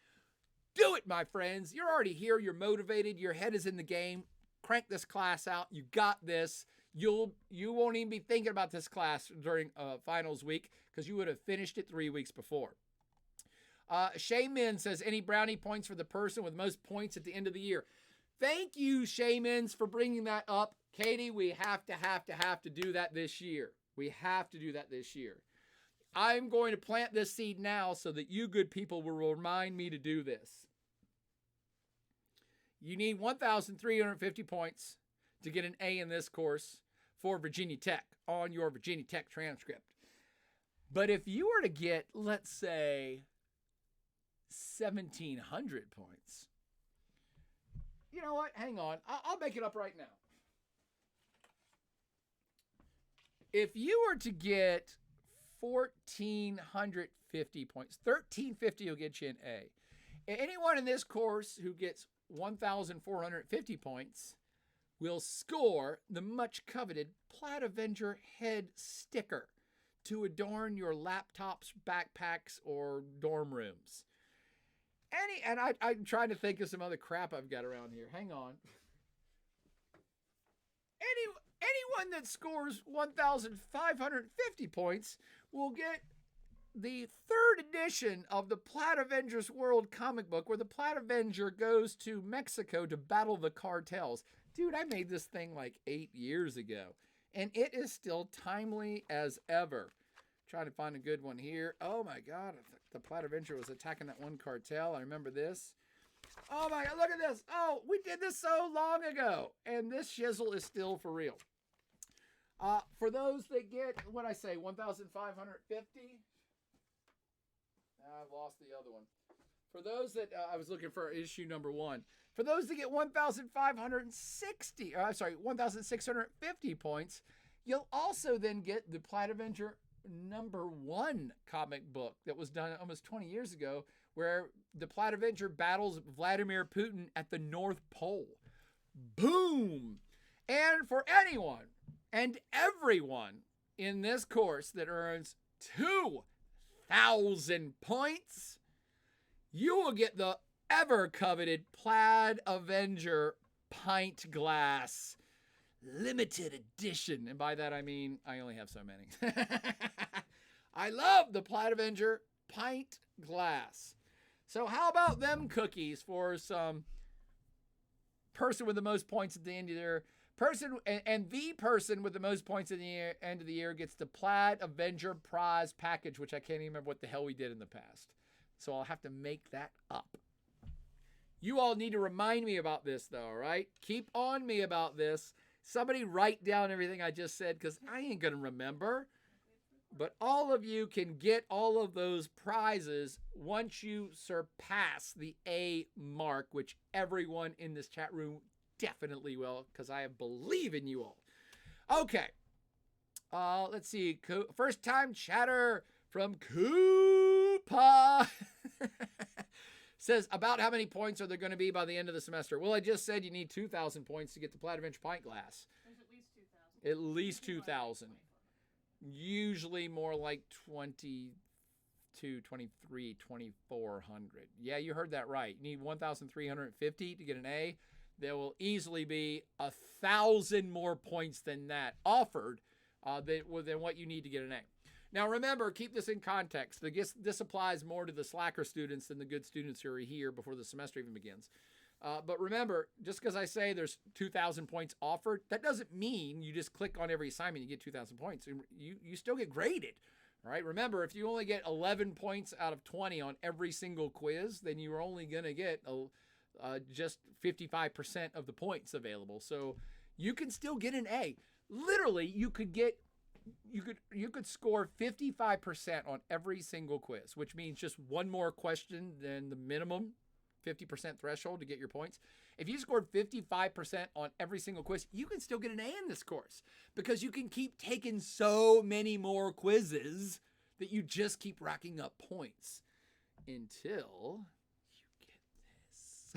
Do it, my friends. You're already here. You're motivated. Your head is in the game. Crank this class out. You got this. You won't even be thinking about this class during finals week because you would have finished it 3 weeks before. Shay Min says, any brownie points for the person with most points at the end of the year? Thank you, Shay Mins, for bringing that up. Katie, we have to do that this year. We have to do that this year. I'm going to plant this seed now so that you good people will remind me to do this. You need 1,350 points to get an A in this course for Virginia Tech on your Virginia Tech transcript. But if you were to get, let's say, 1,700 points. You know what? Hang on. I'll make it up right now. If you were to get 1,450 points, 1,350 will get you an A. Anyone in this course who gets 1,450 points will score the much coveted Plaid Avenger head sticker to adorn your laptops, backpacks, or dorm rooms. I'm trying to think of some other crap I've got around here. Hang on. Anyone that scores 1,550 points will get the third edition of the Plaid Avengers World comic book, where the Plaid Avenger goes to Mexico to battle the cartels. Dude, I made this thing like 8 years ago, and it is still timely as ever. Trying to find a good one here. Oh my God, the Plaid Avenger was attacking that one cartel. I remember this. Oh my God, look at this. Oh, we did this so long ago, and this shizzle is still for real. For those that get, what I say, 1,550? I've lost the other one. For those that, I was looking for issue number 1. For those that get 1,650 points, you'll also then get the Plaid Avenger number 1 comic book that was done almost 20 years ago, where the Plaid Avenger battles Vladimir Putin at the North Pole. Boom! And for anyone and everyone in this course that earns 2,000 points, you will get the ever coveted Plaid Avenger pint glass limited edition. And by that I mean I only have so many. I love the Plaid Avenger pint glass. So how about them cookies for some person with the most points at the end of the year? And the person with the most points at the end of the year gets the Plaid Avenger prize package, which I can't even remember what the hell we did in the past. So I'll have to make that up. You all need to remind me about this, though, all right? Keep on me about this. Somebody write down everything I just said, because I ain't going to remember. But all of you can get all of those prizes once you surpass the A mark, which everyone in this chat room definitely will, because I believe in you all. Okay. Let's see. First time chatter from Koopa. Says, about how many points are there going to be by the end of the semester? Well, I just said you need 2,000 points to get the Plaid Avenger pint glass. There's at least 2,000. At least 2,000. Usually more like 22, 23, 2,400. Yeah, you heard that right. You need 1,350 to get an A. There will easily be 1,000 more points than that offered than what you need to get an A. Now remember, keep this in context. This applies more to the slacker students than the good students who are here before the semester even begins. But remember, just because I say there's 2,000 points offered, that doesn't mean you just click on every assignment and you get 2,000 points. You still get graded. All right. Remember, if you only get 11 points out of 20 on every single quiz, then you're only going to get just 55% of the points available. So you can still get an A. Literally, you could score 55% on every single quiz, which means just one more question than the minimum 50% threshold to get your points. If you scored 55% on every single quiz, you can still get an A in this course, because you can keep taking so many more quizzes that you just keep racking up points until you get this.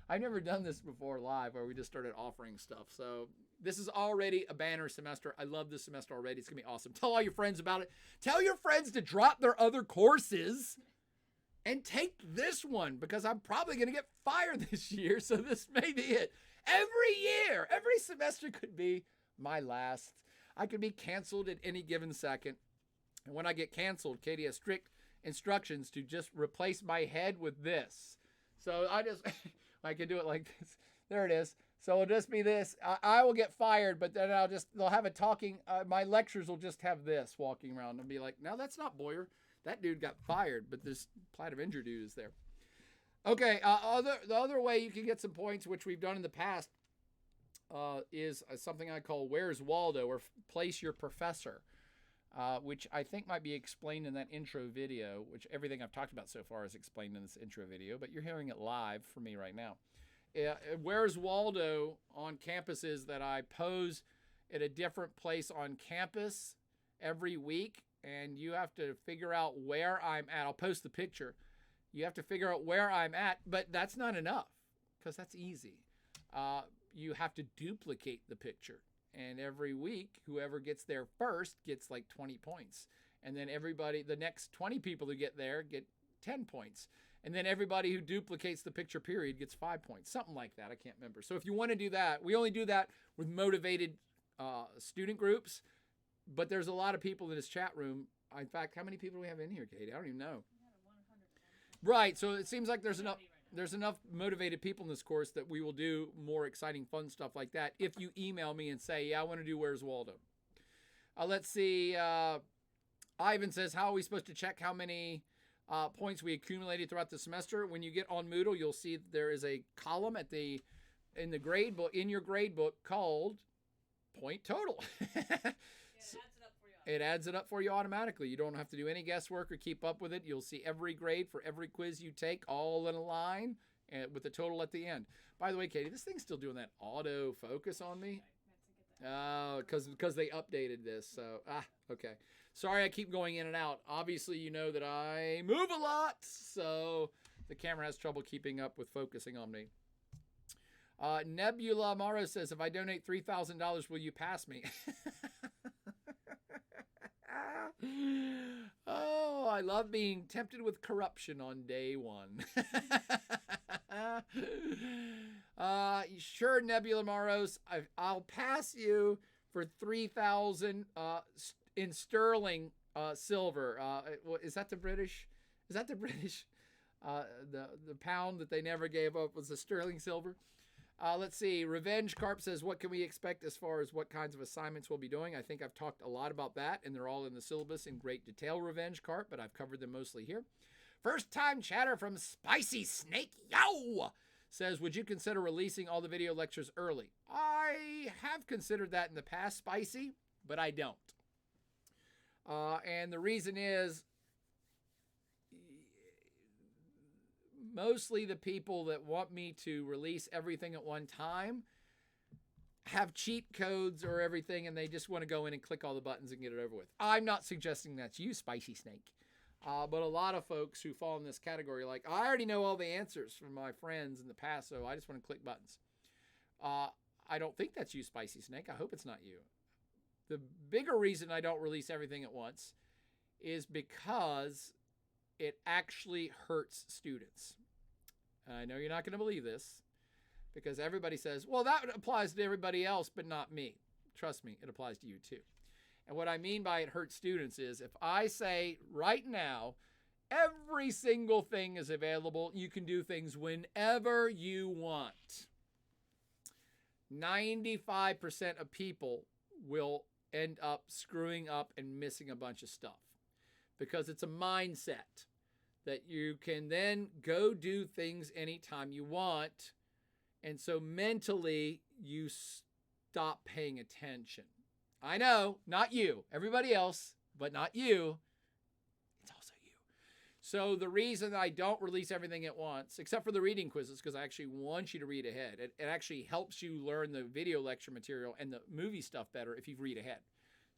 I've never done this before live, where we just started offering stuff. So this is already a banner semester. I love this semester already. It's gonna be awesome. Tell all your friends about it. Tell your friends to drop their other courses and take this one, because I'm probably going to get fired this year, so this may be it. Every year, every semester could be my last. I could be canceled at any given second. And when I get canceled, Katie has strict instructions to just replace my head with this. So I can do it like this. There it is. So it'll just be this. I will get fired, but then they'll have a talking, my lectures will just have this walking around and be like, no, that's not Boyer. That dude got fired, but this Plaid Avenger dude is there. Okay, the other way you can get some points, which we've done in the past, is something I call Where's Waldo, or Place Your Professor, which I think might be explained in that intro video, which everything I've talked about so far is explained in this intro video, but you're hearing it live for me right now. Where's Waldo on campuses that I pose at a different place on campus every week, and you have to figure out where I'm at. I'll post the picture. You have to figure out where I'm at, but that's not enough, because that's easy. You have to duplicate the picture, and every week, whoever gets there first gets like 20 points. And then everybody, the next 20 people who get there get 10 points. And then everybody who duplicates the picture period gets 5 points. Something like that. I can't remember. So if you want to do that, we only do that with motivated student groups. But there's a lot of people in this chat room. In fact, how many people do we have in here, Katie? I don't even know. Right. So it seems like there's enough motivated people in this course that we will do more exciting, fun stuff like that if you email me and say, yeah, I want to do Where's Waldo. Let's see. Ivan says, how are we supposed to check how many points we accumulated throughout the semester? When you get on Moodle, you'll see there is a column in the grade book, in your grade book, called point total. It adds it up for you automatically. You don't have to do any guesswork or keep up with it. You'll see every grade for every quiz you take, all in a line, and with the total at the end. By the way, Katie, this thing's still doing that auto focus on me. Oh, because they updated this. So, okay. Sorry I keep going in and out. Obviously, you know that I move a lot, so the camera has trouble keeping up with focusing on me. Nebula Mara says, if I donate $3,000, will you pass me? Oh, I love being tempted with corruption on day one. Sure, Nebula Maros, I'll pass you for 3,000 in sterling silver. Is that the British? Is that the British? The pound that they never gave up was the sterling silver. Let's see. Revenge Carp says, what can we expect as far as what kinds of assignments we'll be doing? I think I've talked a lot about that, and they're all in the syllabus in great detail, Revenge Carp, but I've covered them mostly here. First time chatter from Spicy Snake Yo says, would you consider releasing all the video lectures early? I have considered that in the past, Spicy, but I don't. And the reason is, mostly the people that want me to release everything at one time have cheat codes or everything, and they just want to go in and click all the buttons and get it over with. I'm not suggesting that's you, Spicy Snake. But a lot of folks who fall in this category are like, I already know all the answers from my friends in the past, so I just want to click buttons. I don't think that's you, Spicy Snake. I hope it's not you. The bigger reason I don't release everything at once is because it actually hurts students. I know you're not going to believe this because everybody says, well, that applies to everybody else, but not me. Trust me, it applies to you too. And what I mean by it hurts students is if I say right now, every single thing is available, you can do things whenever you want. 95% of people will end up screwing up and missing a bunch of stuff because it's a mindset that you can then go do things anytime you want. And so mentally, you stop paying attention. I know, not you, everybody else, but not you. It's also you. So the reason I don't release everything at once, except for the reading quizzes, because I actually want you to read ahead. It actually helps you learn the video lecture material and the movie stuff better if you read ahead.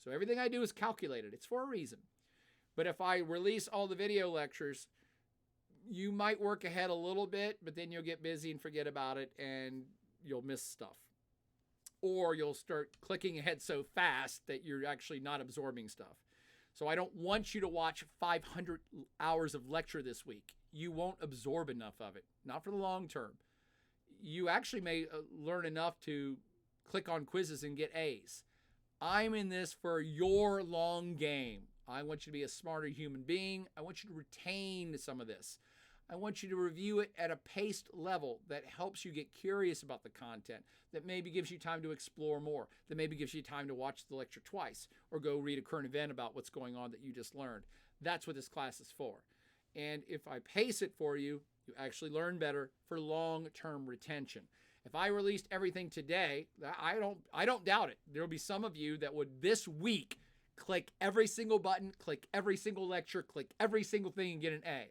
So everything I do is calculated. It's for a reason. But if I release all the video lectures, you might work ahead a little bit, but then you'll get busy and forget about it and you'll miss stuff. Or you'll start clicking ahead so fast that you're actually not absorbing stuff. So I don't want you to watch 500 hours of lecture this week. You won't absorb enough of it, not for the long term. You actually may learn enough to click on quizzes and get A's. I'm in this for your long game. I want you to be a smarter human being. I want you to retain some of this. I want you to review it at a paced level that helps you get curious about the content, that maybe gives you time to explore more, that maybe gives you time to watch the lecture twice or go read a current event about what's going on that you just learned. That's what this class is for. And if I pace it for you, you actually learn better for long-term retention. If I released everything today, I don't doubt it. There'll be some of you that would this week click every single button, click every single lecture, click every single thing and get an A.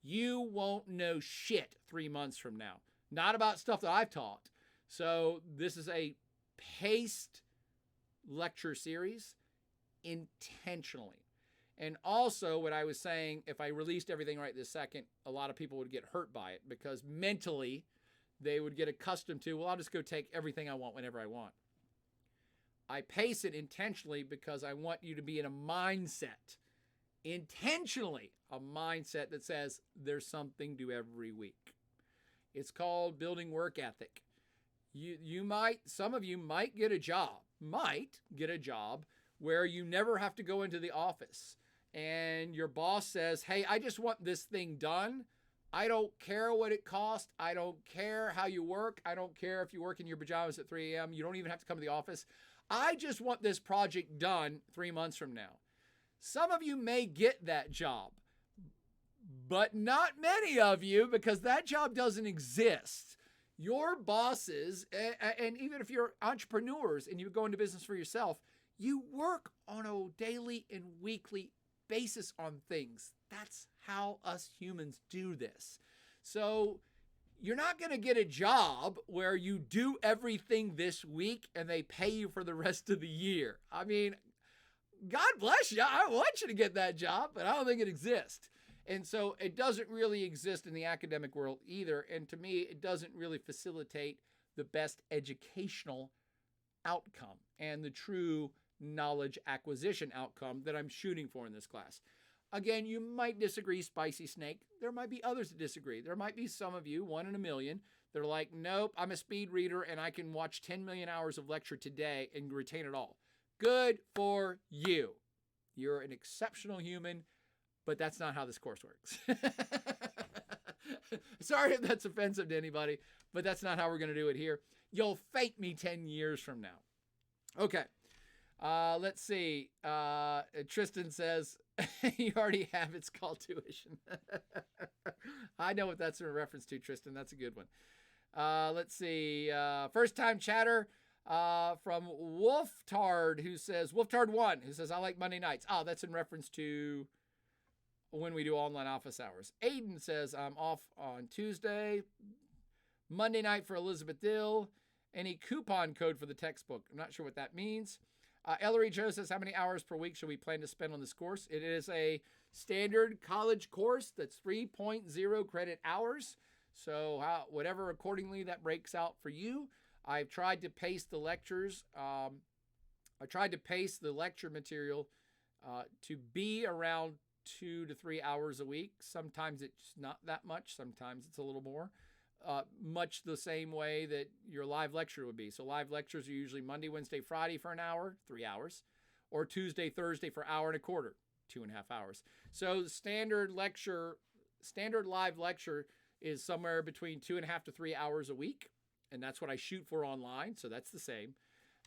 You won't know shit 3 months from now. Not about stuff that I've taught. So this is a paced lecture series intentionally. And also what I was saying, if I released everything right this second, a lot of people would get hurt by it because mentally they would get accustomed to, well, I'll just go take everything I want whenever I want. I pace it intentionally because I want you to be in a mindset intentionally a mindset that says there's something to every week. It's called building work ethic. Some of you might get a job where you never have to go into the office, and your boss says, hey, I just want this thing done. I don't care what it costs. I don't care how you work. I don't care if you work in your pajamas at 3 a.m. You don't even have to come to the office. I just want this project done 3 months from now. Some of you may get that job, but not many of you, because that job doesn't exist. Your bosses, and even if you're entrepreneurs and you go into business for yourself, you work on a daily and weekly basis on things. That's how us humans do this. So you're not going to get a job where you do everything this week and they pay you for the rest of the year. I mean, God bless you. I want you to get that job, but I don't think it exists. And so it doesn't really exist in the academic world either. And to me, it doesn't really facilitate the best educational outcome and the true knowledge acquisition outcome that I'm shooting for in this class. Again, you might disagree, Spicy Snake. There might be others that disagree. There might be some of you, 1 in a million, that are like, nope, I'm a speed reader and I can watch 10 million hours of lecture today and retain it all. Good for you. You're an exceptional human, but that's not how this course works. Sorry if that's offensive to anybody, but that's not how we're going to do it here. You'll thank me 10 years from now. Okay. Let's see. Tristan says, you already have, it's called tuition. I know what that's in reference to, Tristan. That's a good one. Let's see. First time chatter from Wolftard, who says, Wolftard1, who says, I like Monday nights. Oh, that's in reference to when we do online office hours. Aiden says, I'm off on Tuesday. Monday night for Elizabeth Dill. Any coupon code for the textbook? I'm not sure what that means. Ellery Joe says, how many hours per week should we plan to spend on this course? It is a standard college course that's 3.0 credit hours. So whatever accordingly that breaks out for you. I've tried to pace the lectures. I tried to pace the lecture material to be around 2 to 3 hours a week. Sometimes it's not that much. Sometimes it's a little more. Much the same way that your live lecture would be. So live lectures are usually Monday, Wednesday, Friday for an hour, 3 hours, or Tuesday, Thursday for an hour and a quarter, 2.5 hours. So the standard live lecture is somewhere between 2.5 to 3 hours a week. And that's what I shoot for online. So that's the same.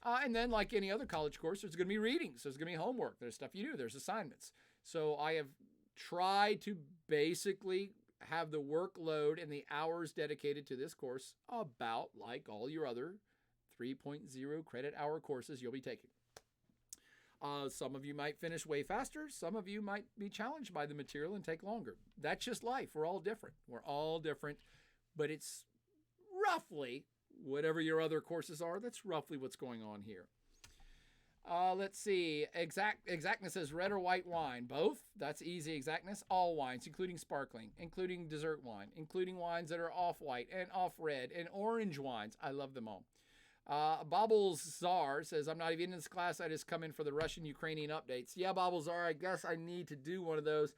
And then like any other college course, there's going to be readings. There's going to be homework. There's stuff you do. There's assignments. So I have tried to basically have the workload and the hours dedicated to this course about like all your other 3.0 credit hour courses you'll be taking. Some of you might finish way faster. Some of you might be challenged by the material and take longer. That's just life. We're all different. But it's roughly whatever your other courses are. That's roughly what's going on here. Let's see. Exactness says red or white wine. Both. That's easy exactness. All wines, including sparkling, including dessert wine, including wines that are off white and off red, and orange wines. I love them all. Bobbles Czar says, I'm not even in this class. I just come in for the Russian-Ukrainian updates. Yeah, Bobbles Czar, I guess I need to do one of those.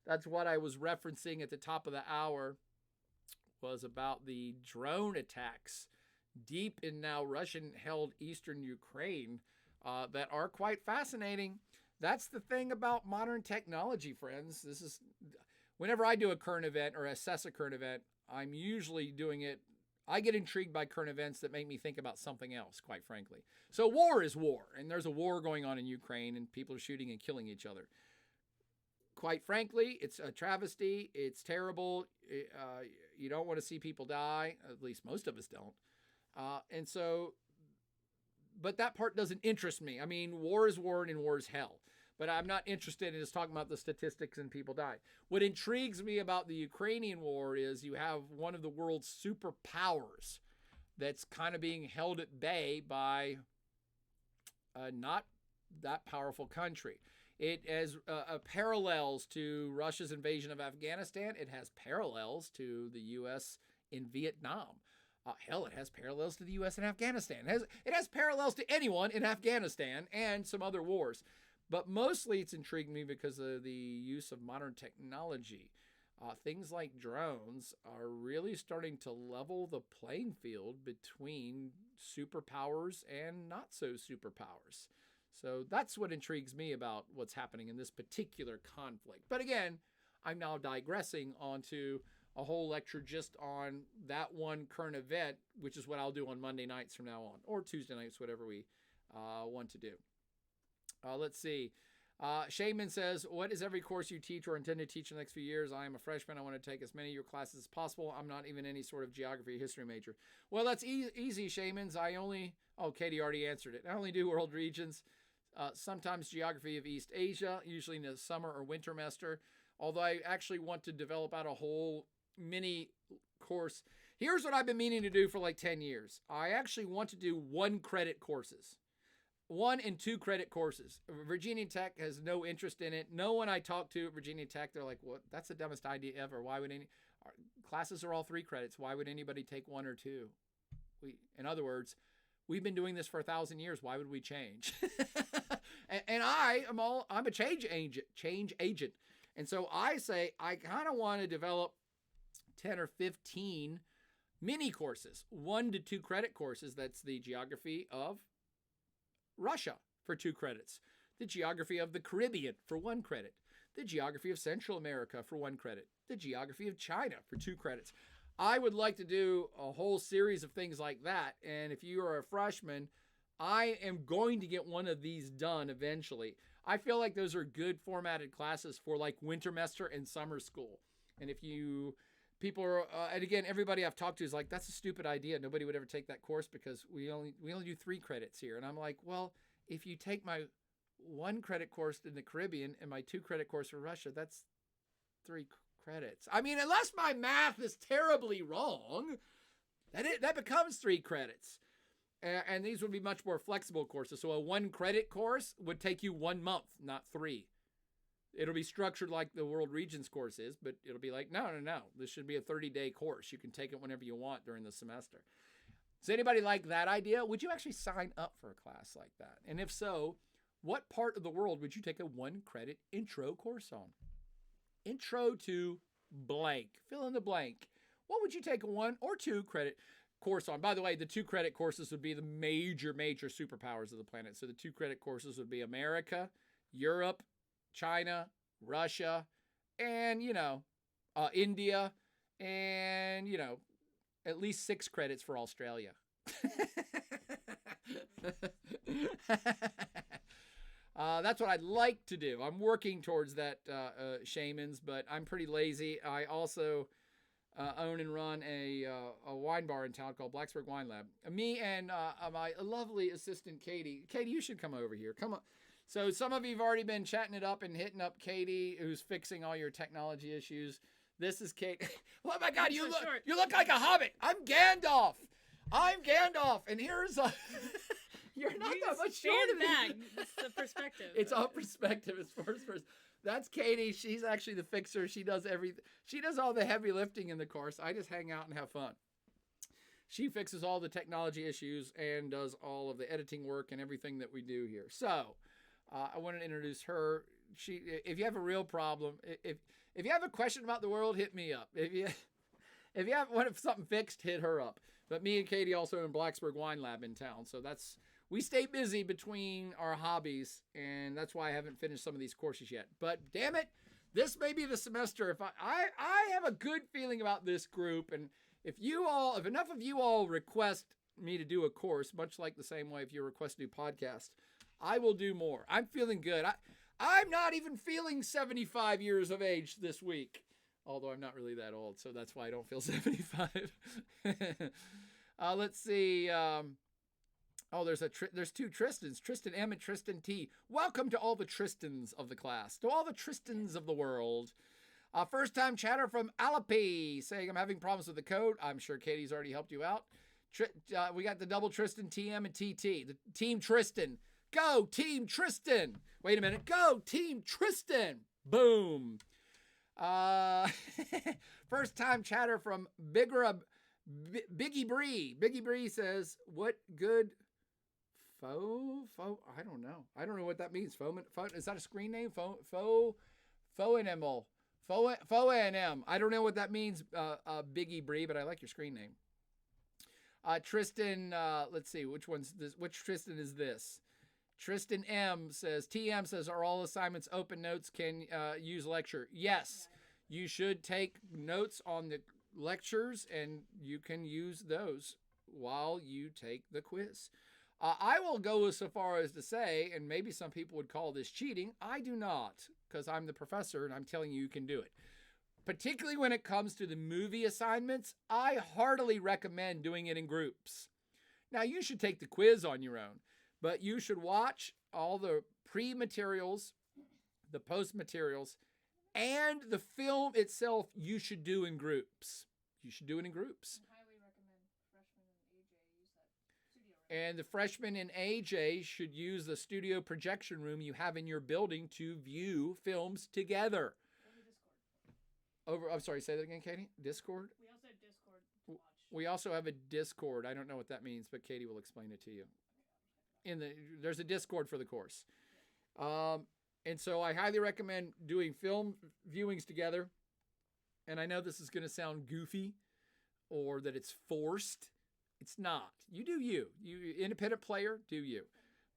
That's what I was referencing at the top of the hour, was about the drone attacks deep in now Russian-held eastern Ukraine. That are quite fascinating. That's the thing about modern technology, friends. Whenever I do a current event or assess a current event, I'm usually doing it. I get intrigued by current events that make me think about something else, quite frankly. So war is war, and there's a war going on in Ukraine, and people are shooting and killing each other. Quite frankly, it's a travesty. It's terrible. You don't want to see people die. At least most of us don't. But that part doesn't interest me. I mean, war is war and war is hell. But I'm not interested in just talking about the statistics and people die. What intrigues me about the Ukrainian war is you have one of the world's superpowers that's kind of being held at bay by not that powerful country. It has parallels to Russia's invasion of Afghanistan. It has parallels to the U.S. in Vietnam. Hell, it has parallels to the U.S. in Afghanistan. It has parallels to anyone in Afghanistan and some other wars. But mostly it's intrigued me because of the use of modern technology. Things like drones are really starting to level the playing field between superpowers and not so superpowers. So that's what intrigues me about what's happening in this particular conflict. But again, I'm now digressing onto a whole lecture just on that one current event, which is what I'll do on Monday nights from now on, or Tuesday nights, whatever we want to do. Let's see. Shaman says, what is every course you teach or intend to teach in the next few years? I am a freshman. I want to take as many of your classes as possible. I'm not even any sort of geography or history major. Well, that's easy, Shamans. Katie already answered it. I only do world regions, sometimes geography of East Asia, usually in the summer or winter semester. Although I actually want to develop out a whole mini course. Here's what I've been meaning to do for like 10 years. I actually want to do 1 credit courses. 1 and 2 credit courses. Virginia Tech has no interest in it. No one I talk to at Virginia Tech, they're like, what? That's the dumbest idea ever. Why would our classes are all 3 credits. Why would anybody take 1 or 2? In other words, we've been doing this for 1,000 years. Why would we change? and I'm a change agent. And so I say, I kind of want to develop 10 or 15 mini courses, 1 to 2 credit courses. That's the geography of Russia for 2 credits, the geography of the Caribbean for 1 credit, the geography of Central America for 1 credit, the geography of China for 2 credits. I would like to do a whole series of things like that. And if you are a freshman, I am going to get one of these done eventually. I feel like those are good formatted classes for like winter semester and summer school. And if people are, and again, everybody I've talked to is like, that's a stupid idea. Nobody would ever take that course because we only do 3 credits here. And I'm like, well, if you take my 1 credit course in the Caribbean and my 2 credit course for Russia, that's 3 credits. I mean, unless my math is terribly wrong, that becomes 3 credits. And these would be much more flexible courses. So a 1 credit course would take you 1 month, not 3. It'll be structured like the World Regions course is, but it'll be like, no. This should be a 30-day course. You can take it whenever you want during the semester. Does anybody like that idea? Would you actually sign up for a class like that? And if so, what part of the world would you take a 1 credit intro course on? Intro to blank. Fill in the blank. What would you take a 1 or 2 credit course on? By the way, the 2 credit courses would be the major superpowers of the planet. So the 2 credit courses would be America, Europe, China, Russia, and, India, and, at least 6 credits for Australia. That's what I'd like to do. I'm working towards that, Shamans, but I'm pretty lazy. I also own and run a wine bar in town called Blacksburg Wine Lab. Me and my lovely assistant, Katie. Katie, you should come over here. Come on. So some of you have already been chatting it up and hitting up Katie, who's fixing all your technology issues. This is Kate. Oh my God, you look like a hobbit. I'm Gandalf. And here's a... You're not that much shorter than me. It's the perspective. It's all perspective. It's first person. That's Katie. She's actually the fixer. She does everything. She does all the heavy lifting in the course. I just hang out and have fun. She fixes all the technology issues and does all of the editing work and everything that we do here. So I wanted to introduce her. If you have a real problem, if you have a question about the world, hit me up. If you want something fixed, hit her up. But me and Katie also in Blacksburg Wine Lab in town. So we stay busy between our hobbies, and that's why I haven't finished some of these courses yet. But damn it, this may be the semester. If I have a good feeling about this group, and if enough of you all request me to do a course, much like the same way if you request to do podcast, I will do more. I'm feeling good. I'm not even feeling 75 years of age this week, although I'm not really that old, so that's why I don't feel 75. Let's see. There's 2 Tristans, Tristan M and Tristan T. Welcome to all the Tristans of the class, to all the Tristans of the world. First time chatter from Alapi saying, I'm having problems with the code. I'm sure Katie's already helped you out. We got the double Tristan, TM and TT. The Team Tristan. Go Team Tristan. Wait a minute. Go Team Tristan. Boom. First time chatter from Biggie Bree. Biggie Bree says, what good I don't know. I don't know what that means. Is that a screen name? Phoenml. Phoenm. I don't know what that means, Biggie Bree, but I like your screen name. Tristan, let's see, which Tristan is this? Tristan M says, TM says, are all assignments open notes can use lecture? Yes, you should take notes on the lectures and you can use those while you take the quiz. I will go so far as to say, and maybe some people would call this cheating. I do not, because I'm the professor and I'm telling you can do it. Particularly when it comes to the movie assignments, I heartily recommend doing it in groups. Now, you should take the quiz on your own, but you should watch all the pre-materials, the post-materials, and the film itself you should do in groups. You should do it in groups. And the freshmen in AJ should use the studio projection room you have in your building to view films together. I'm sorry, say that again, Katie? Discord? We also have Discord to watch. We also have a Discord. I don't know what that means, but Katie will explain it to you. There's a Discord for the course. And so I highly recommend doing film viewings together. And I know this is going to sound goofy or that it's forced. It's not. You do you. You independent player, do you.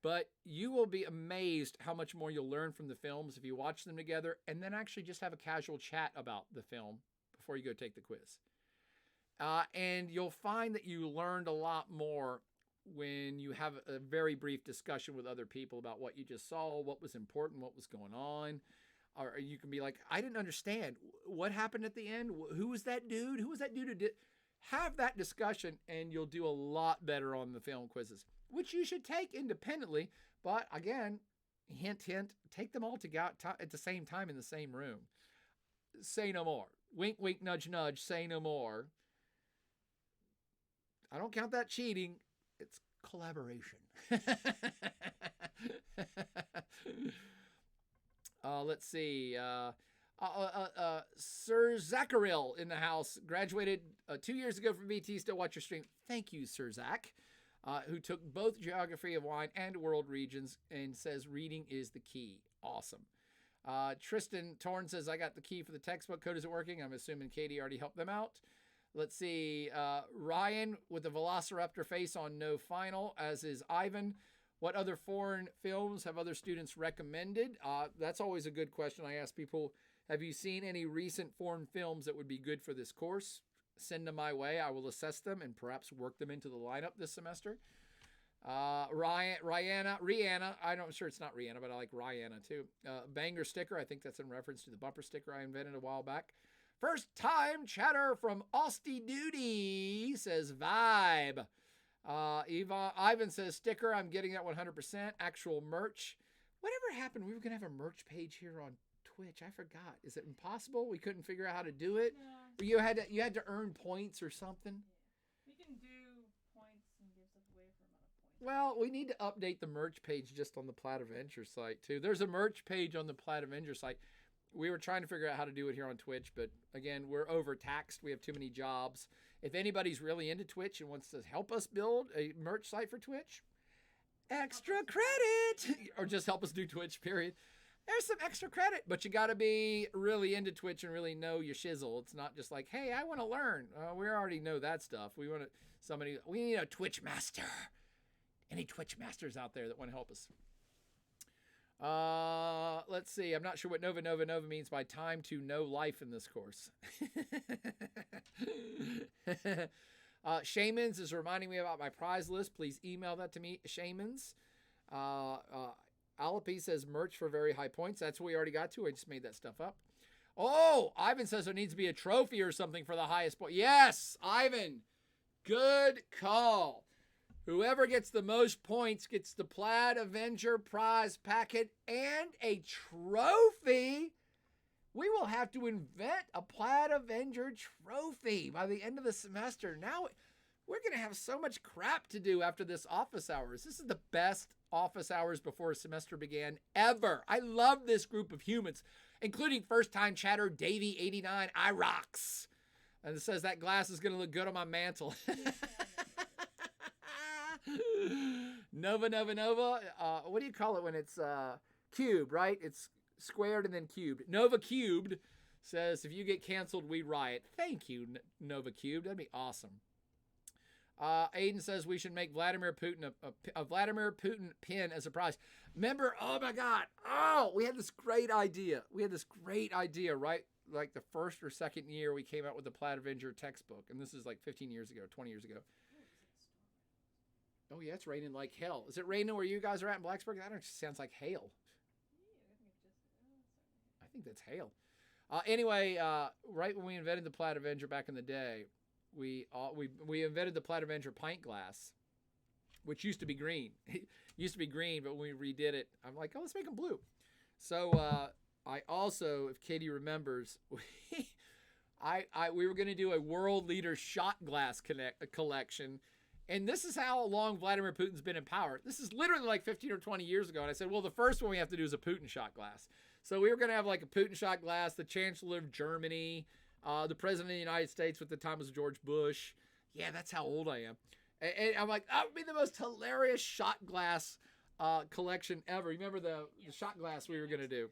But you will be amazed how much more you'll learn from the films if you watch them together and then actually just have a casual chat about the film before you go take the quiz. And you'll find that you learned a lot more when you have a very brief discussion with other people about what you just saw, what was important, what was going on. Or you can be like, I didn't understand. What happened at the end? Who was that dude? Who was that dude who did? Have that discussion and you'll do a lot better on the film quizzes, which you should take independently. But again, hint, hint, take them all together at the same time in the same room. Say no more. Wink, wink, nudge, nudge, say no more. I don't count that cheating. It's collaboration. Let's see. Sir Zacharil in the house, graduated 2 years ago from BT, still watch your stream. Thank you, Sir Zach, who took both Geography of Wine and World Regions and says reading is the key. Awesome. Tristan Torn says, I got the key for the textbook. Code isn't working. I'm assuming Katie already helped them out. Let's see. Ryan with the Velociraptor face on no final, as is Ivan. What other foreign films have other students recommended? That's always a good question. I ask people, have you seen any recent foreign films that would be good for this course? Send them my way. I will assess them and perhaps work them into the lineup this semester. Rihanna, I'm sure it's not Rihanna, but I like Rihanna too. Banger sticker. I think that's in reference to the bumper sticker I invented a while back. First time chatter from Austy Duty says vibe. Ivan says sticker. I'm getting that 100%. Actual merch. Whatever happened? We were going to have a merch page here on Twitch. I forgot. Is it impossible? We couldn't figure out how to do it? No. You had to earn points or something? We can do points and give stuff away for a amount of points. Well, we need to update the merch page just on the Plaid Avenger site too. There's a merch page on the Plaid Avenger site. We were trying to figure out how to do it here on Twitch, but again, we're overtaxed. We have too many jobs. If anybody's really into Twitch and wants to help us build a merch site for Twitch, extra credit, or just help us do Twitch, period. There's some extra credit, but you got to be really into Twitch and really know your shizzle. It's not just like, hey, I want to learn. We already know that stuff. We need a Twitch master. Any Twitch masters out there that want to help us? Let's see. I'm not sure what Nova means by time to know life in this course. Shamans is reminding me about my prize list. Please email that to me, Shamans. Alapi says merch for very high points. That's what we already got to. I just made that stuff up. Oh, Ivan says there needs to be a trophy or something for the highest point. Yes, Ivan. Good call. Whoever gets the most points gets the Plaid Avenger prize packet and a trophy. We will have to invent a Plaid Avenger trophy by the end of the semester. Now we're going to have so much crap to do after this office hours. This is the best office hours before a semester began ever. I love this group of humans, including first-time chatter Davey89 iRocks. And it says that glass is going to look good on my mantle. Nova, Nova, Nova. What do you call it when it's cubed, right? It's squared and then cubed. Nova Cubed says, if you get canceled, we riot. Thank you, Nova Cubed. That'd be awesome. Aiden says we should make Vladimir Putin a Vladimir Putin pin as a prize. Remember, oh my God. Oh, we had this great idea. Right? Like the first or second year we came out with the Plaid Avenger textbook. And this is like 15 years ago, 20 years ago. Oh, yeah, it's raining like hell. Is it raining where you guys are at in Blacksburg? That sounds like hail. I think that's hail. Anyway, right when we invented the Plaid Avenger back in the day, we invented the Plaid Avenger pint glass, which used to be green. It used to be green, but when we redid it, I'm like, oh, let's make them blue. So I also, if Katie remembers, we were going to do a world leader shot glass collection. And this is how long Vladimir Putin's been in power. This is literally like 15 or 20 years ago. And I said, well, the first one we have to do is a Putin shot glass. So we were going to have like a Putin shot glass, the Chancellor of Germany, the President of the United States at the time was George Bush. Yeah, that's how old I am. And I'm like, that would be the most hilarious shot glass collection ever. Remember the shot glass we were going to do?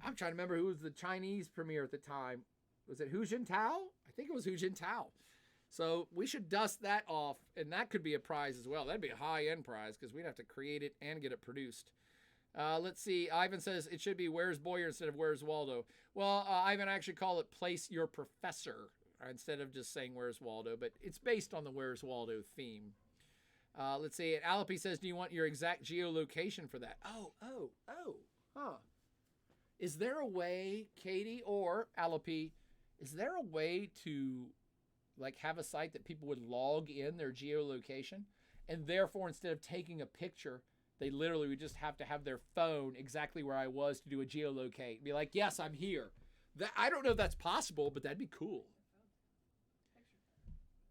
I'm trying to remember who was the Chinese premier at the time. Was it Hu Jintao? I think it was Hu Jintao. So we should dust that off, and that could be a prize as well. That'd be a high-end prize because we'd have to create it and get it produced. Let's see. Ivan says it should be Where's Boyer instead of Where's Waldo. Well, Ivan actually call it Place Your Professor instead of just saying Where's Waldo, but it's based on the Where's Waldo theme. Let's see. Alapy says, do you want your exact geolocation for that? Huh. Is there a way, Katie or Alapy, is there a way to like have a site that people would log in their geolocation, and therefore instead of taking a picture, they literally would just have to have their phone exactly where I was to do a geolocate. Be like, yes, I'm here. I don't know if that's possible, but that'd be cool.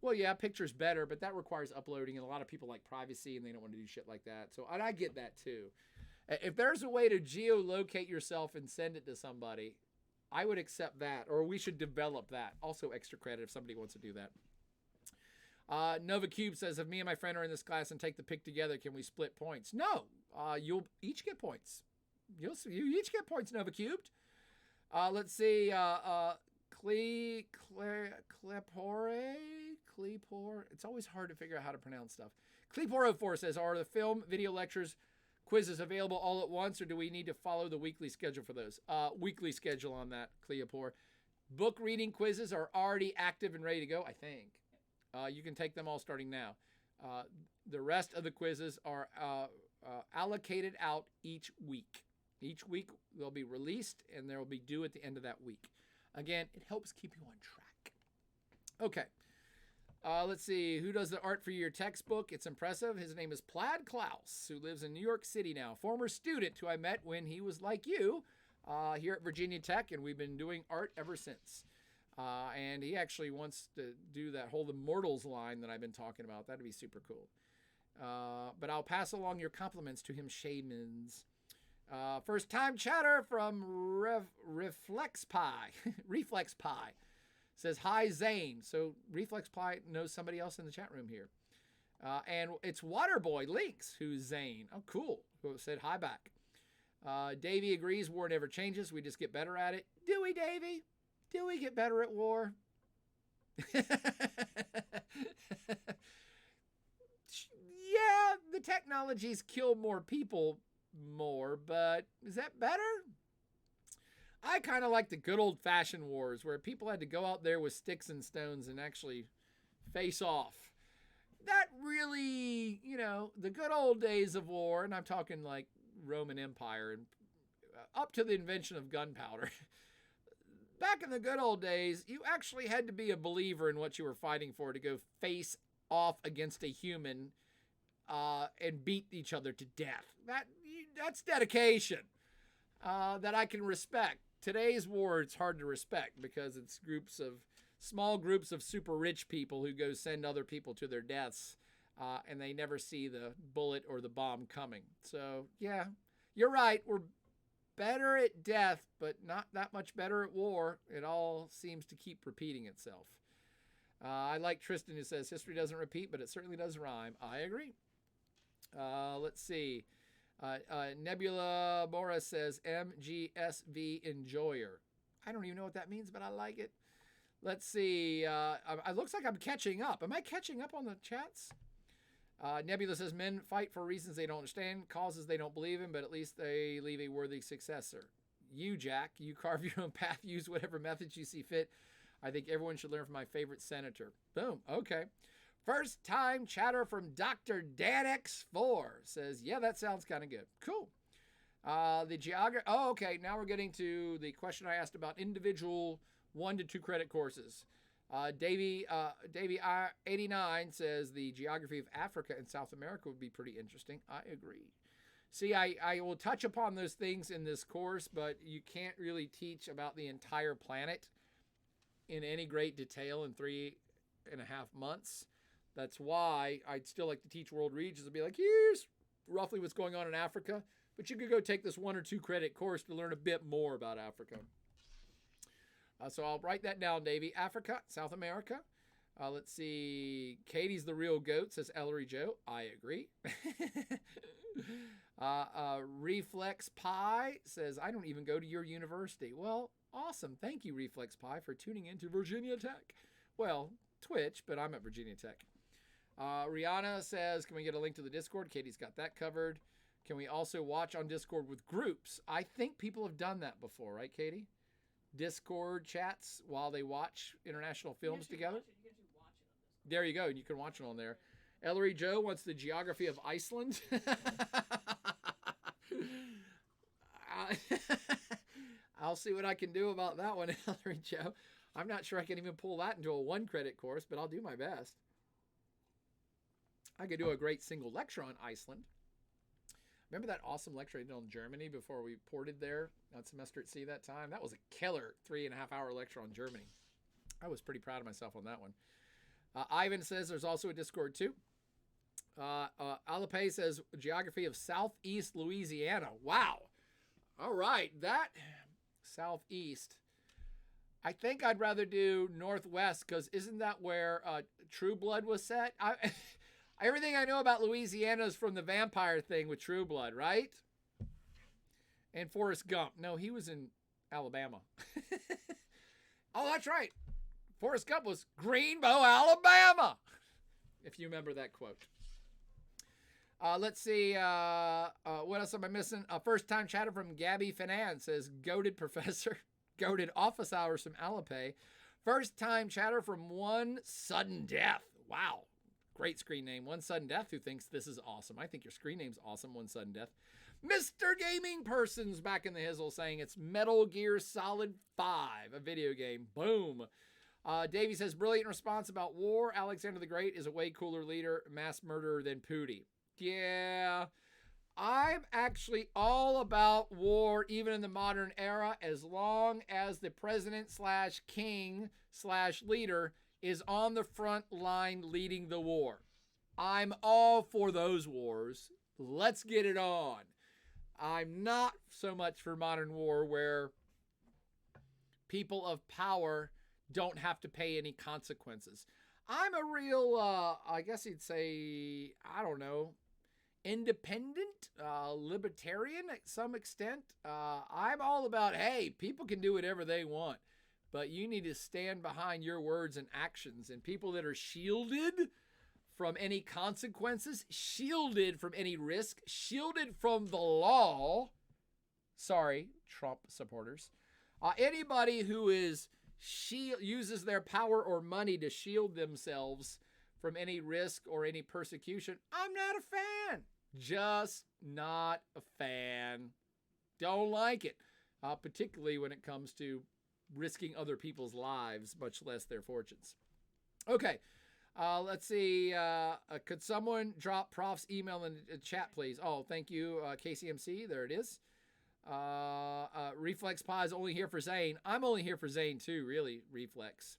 Well, yeah, picture's better, but that requires uploading, and a lot of people like privacy, and they don't want to do shit like that. So I get that too. If there's a way to geolocate yourself and send it to somebody, I would accept that, or we should develop that. Also extra credit if somebody wants to do that. Nova Cube says, if me and my friend are in this class and take the pick together, can we split points? No, you'll each get points. You each get points, Nova Cubed. Let's see, Clepor. It's always hard to figure out how to pronounce stuff. Clepor04 says, are the film, video lectures, quizzes available all at once, or do we need to follow the weekly schedule for those? Weekly schedule on that, Cleopor. Book reading quizzes are already active and ready to go, I think. You can take them all starting now. The rest of the quizzes are allocated out each week. Each week they'll be released, and they'll be due at the end of that week. Again, it helps keep you on track. Okay. Let's see. Who does the art for your textbook? It's impressive. His name is Plaid Klaus, who lives in New York City now. Former student who I met when he was like you here at Virginia Tech, and we've been doing art ever since. And he actually wants to do that whole Immortals line that I've been talking about. That'd be super cool. But I'll pass along your compliments to him, Shamans. First time chatter from Reflex Pie. Reflex Pie. Says, hi, Zane. So Reflex Pie knows somebody else in the chat room here. And it's Waterboy Links, who's Zane. Oh, cool. Who said hi back. Davey agrees war never changes. We just get better at it. Do we, Davey? Do we get better at war? Yeah, the technologies kill more people more, but is that better? I kind of like the good old-fashioned wars where people had to go out there with sticks and stones and actually face off. That really, the good old days of war, and I'm talking like Roman Empire and up to the invention of gunpowder. Back in the good old days, you actually had to be a believer in what you were fighting for to go face off against a human and beat each other to death. That's dedication that I can respect. Today's war, it's hard to respect because it's small groups of super rich people who go send other people to their deaths, and they never see the bullet or the bomb coming. So, yeah, you're right. We're better at death, but not that much better at war. It all seems to keep repeating itself. I like Tristan who says, history doesn't repeat, but it certainly does rhyme. I agree. Let's see. Nebula Mora says MGSV Enjoyer. I don't even know what that means, but I like it. Let's see. It looks like I'm catching up. Am I catching up on the chats? Nebula says men fight for reasons they don't understand, causes they don't believe in, but at least they leave a worthy successor. You, Jack, you carve your own path, use whatever methods you see fit. I think everyone should learn from my favorite senator. Boom. Okay. First time chatter from Dr. DanX4 says, yeah, that sounds kind of good. Cool. The geography. Oh, okay. Now we're getting to the question I asked about individual 1 to 2 credit courses. Davey 89 says the geography of Africa and South America would be pretty interesting. I agree. See, I will touch upon those things in this course, but you can't really teach about the entire planet in any great detail in 3.5 months. That's why I'd still like to teach world regions and be like, here's roughly what's going on in Africa, but you could go take this 1 or 2 credit course to learn a bit more about Africa. So I'll write that down, Davey. Africa, South America. Let's see. Katie's the real goat, says Ellery Joe. I agree. Reflex Pie says, I don't even go to your university. Well, awesome. Thank you, Reflex Pie, for tuning into Virginia Tech. Well, Twitch, but I'm at Virginia Tech. Rihanna says, can we get a link to the Discord? Katie's got that covered. Can we also watch on Discord with groups? I think people have done that before, right, Katie? Discord chats while they watch international films together. There you go. You can watch it on there. Ellery Joe wants the geography of Iceland. I'll see what I can do about that one, Ellery Joe. I'm not sure I can even pull that into a 1 credit course, but I'll do my best. I could do a great single lecture on Iceland. Remember that awesome lecture I did on Germany before we ported there on semester at sea that time? That was a killer 3.5 hour lecture on Germany. I was pretty proud of myself on that one. Ivan says there's also a Discord too. Alape says geography of Southeast Louisiana. Wow. All right. That Southeast. I think I'd rather do Northwest because isn't that where True Blood was set? Everything I know about Louisiana is from the vampire thing with True Blood, right? And Forrest Gump. No, he was in Alabama. Oh, that's right. Forrest Gump was Greenbow, Alabama. If you remember that quote. Let's see. What else am I missing? First time chatter from Gabby Finan says, goated professor. Goated office hours from Alape. First time chatter from One Sudden Death. Wow. Great screen name. One Sudden Death, who thinks this is awesome. I think your screen name's awesome, One Sudden Death. Mr. Gaming Person's back in the hizzle saying it's Metal Gear Solid 5, a video game. Boom. Davey says, brilliant response about war. Alexander the Great is a way cooler leader, mass murderer than Pooty. Yeah, I'm actually all about war, even in the modern era, as long as the president / king / leader is on the front line leading the war. I'm all for those wars. Let's get it on. I'm not so much for modern war where people of power don't have to pay any consequences. I'm a real, I guess you'd say, I don't know, independent, libertarian at some extent. I'm all about, hey, people can do whatever they want, but you need to stand behind your words and actions. And people that are shielded from any consequences, shielded from any risk, shielded from the law. Sorry, Trump supporters. Anybody who is uses their power or money to shield themselves from any risk or any persecution, I'm not a fan. Just not a fan. Don't like it. Particularly when it comes to risking other people's lives, much less their fortunes. Okay. Let's see. Could someone drop Prof's email in the chat, please? Oh, thank you, KCMC. There it is. Reflex Pie is only here for Zane. I'm only here for Zane too, really, Reflex.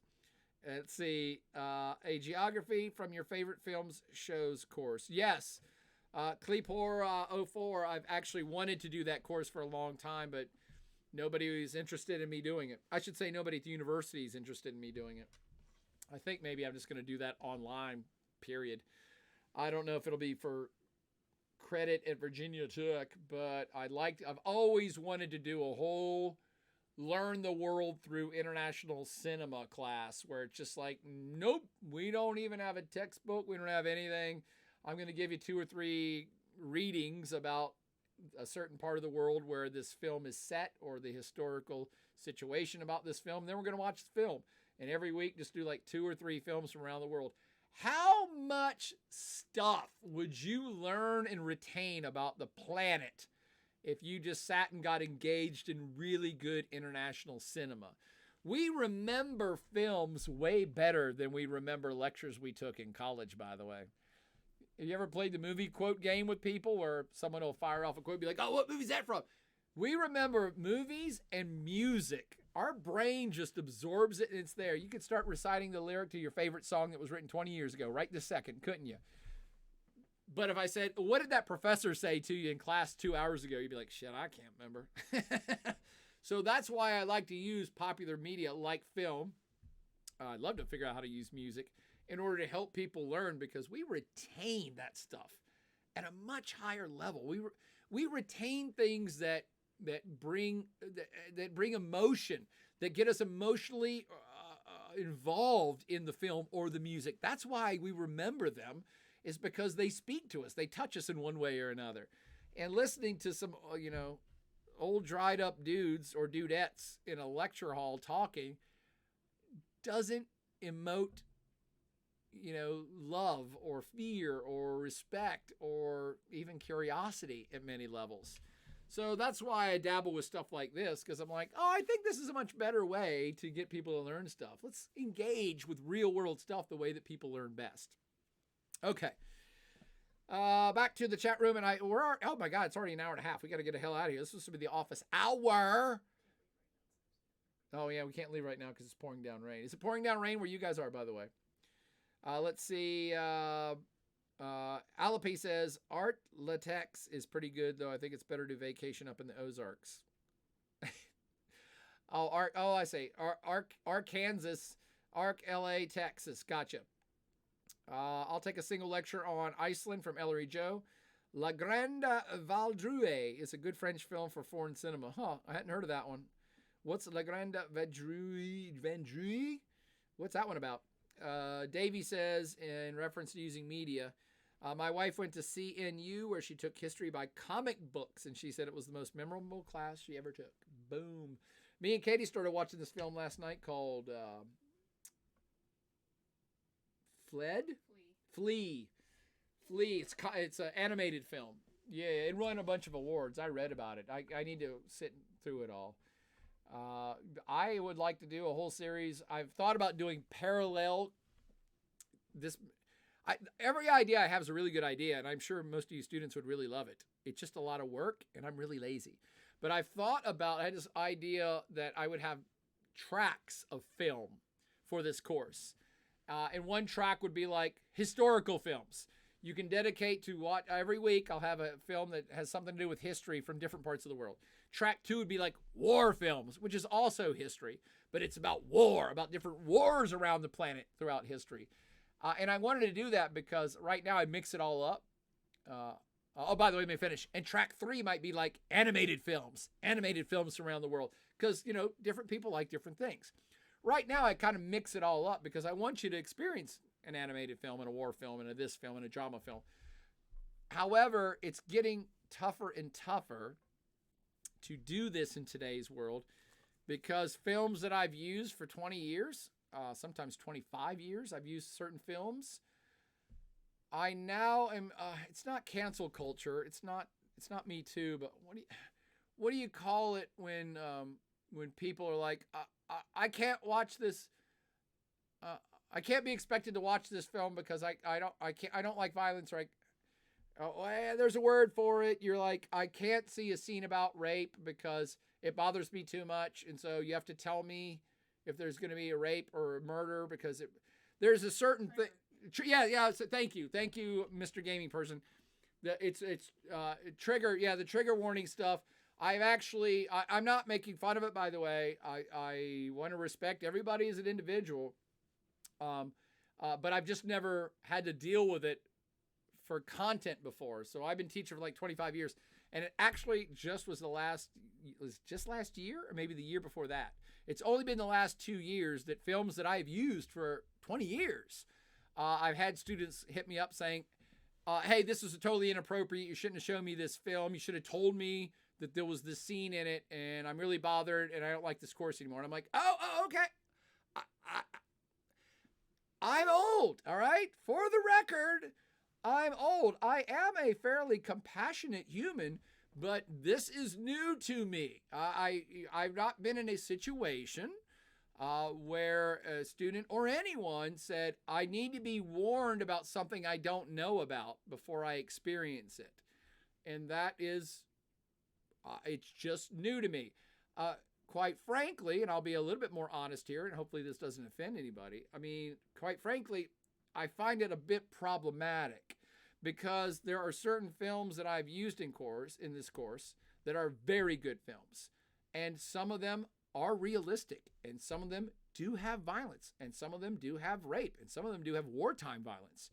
Let's see. A geography from your favorite films shows course. Yes. Clepor 04. I've actually wanted to do that course for a long time, but nobody was interested in me doing it. I should say nobody at the university is interested in me doing it. I think maybe I'm just going to do that online, period. I don't know if it'll be for credit at Virginia Tech, but I've always wanted to do a whole learn the world through international cinema class where it's just like, nope, we don't even have a textbook. We don't have anything. I'm going to give you 2 or 3 readings about a certain part of the world where this film is set or the historical situation about this film. Then we're going to watch the film. And every week, just do like 2 or 3 films from around the world. How much stuff would you learn and retain about the planet if you just sat and got engaged in really good international cinema? We remember films way better than we remember lectures we took in college, by the way. Have you ever played the movie quote game with people where someone will fire off a quote and be like, oh, what movie's that from? We remember movies and music. Our brain just absorbs it and it's there. You could start reciting the lyric to your favorite song that was written 20 years ago, right this second, couldn't you? But if I said, what did that professor say to you in class 2 hours ago? You'd be like, shit, I can't remember. So that's why I like to use popular media like film. I'd love to figure out how to use music in order to help people learn, because we retain that stuff at a much higher level. We retain things that bring emotion, that get us emotionally involved in the film or the music. That's why we remember them, is because they speak to us. They touch us in one way or another. And listening to some, old dried up dudes or dudettes in a lecture hall talking doesn't emote, love or fear or respect or even curiosity at many levels. So that's why I dabble with stuff like this, because I'm like, I think this is a much better way to get people to learn stuff. Let's engage with real world stuff the way that people learn best. Okay. Back to the chat room, and oh my God, it's already an hour and a half. We got to get the hell out of here. This is supposed to be the office hour. Oh yeah, we can't leave right now because it's pouring down rain. Is it pouring down rain where you guys are, by the way? Let's see. Alapi says, Art Latex is pretty good, though. I think it's better to vacation up in the Ozarks. I say Arkansas, LA, Texas. Gotcha. I'll take a single lecture on Iceland from Ellery Joe. La Grande Vadrouille is a good French film for foreign cinema. I hadn't heard of that one. What's La Grande Vadrouille? What's that one about? Davey says, in reference to using media, my wife went to CNU where she took history by comic books, and she said it was the most memorable class she ever took. Boom. Me and Katie started watching this film last night called Flee. It's an animated film. Yeah, it won a bunch of awards. I read about it. I need to sit through it all. I would like to do a whole series. I've thought about doing parallel. Every idea I have is a really good idea, and I'm sure most of you students would really love it. It's just a lot of work, and I'm really lazy. But I had this idea that I would have tracks of film for this course. And one track would be like historical films. You can dedicate to what every week I'll have a film that has something to do with history from different parts of the world. Track 2 would be like war films, which is also history, but it's about war, about different wars around the planet throughout history. And I wanted to do that because right now I mix it all up. By the way, let me finish. And track 3 might be like animated films around the world, because, different people like different things. Right now, I kind of mix it all up because I want you to experience an animated film and a war film and a this film and a drama film. However, it's getting tougher and tougher to do this in today's world, because films that I've used for 20 years, sometimes 25 years, I've used certain films. I now am, it's not cancel culture. It's not Me Too, but what do you call it when people are like, I can't watch this. I can't be expected to watch this film because I don't like violence. Or there's a word for it. You're like, I can't see a scene about rape because it bothers me too much, and so you have to tell me if there's going to be a rape or a murder because there's a certain thing. Yeah. So thank you, Mr. Gaming Person. It's trigger. Yeah, the trigger warning stuff. I'm not making fun of it, by the way. I want to respect everybody as an individual. But I've just never had to deal with it for content before. So I've been teaching for like 25 years, and it actually just was last year, or maybe the year before that. It's only been the last 2 years that films that I've used for 20 years, I've had students hit me up saying, hey, this was totally inappropriate. You shouldn't have shown me this film. You should have told me that there was this scene in it, and I'm really bothered, and I don't like this course anymore. And I'm like, oh, okay. I'm old, all right? For the record, I'm old. I am a fairly compassionate human, but this is new to me. I've not been in a situation where a student or anyone said, I need to be warned about something I don't know about before I experience it. And that is, it's just new to me. Quite frankly, and I'll be a little bit more honest here, and hopefully this doesn't offend anybody. I mean, quite frankly, I find it a bit problematic because there are certain films that I've used in this course that are very good films. And some of them are realistic, and some of them do have violence, and some of them do have rape, and some of them do have wartime violence.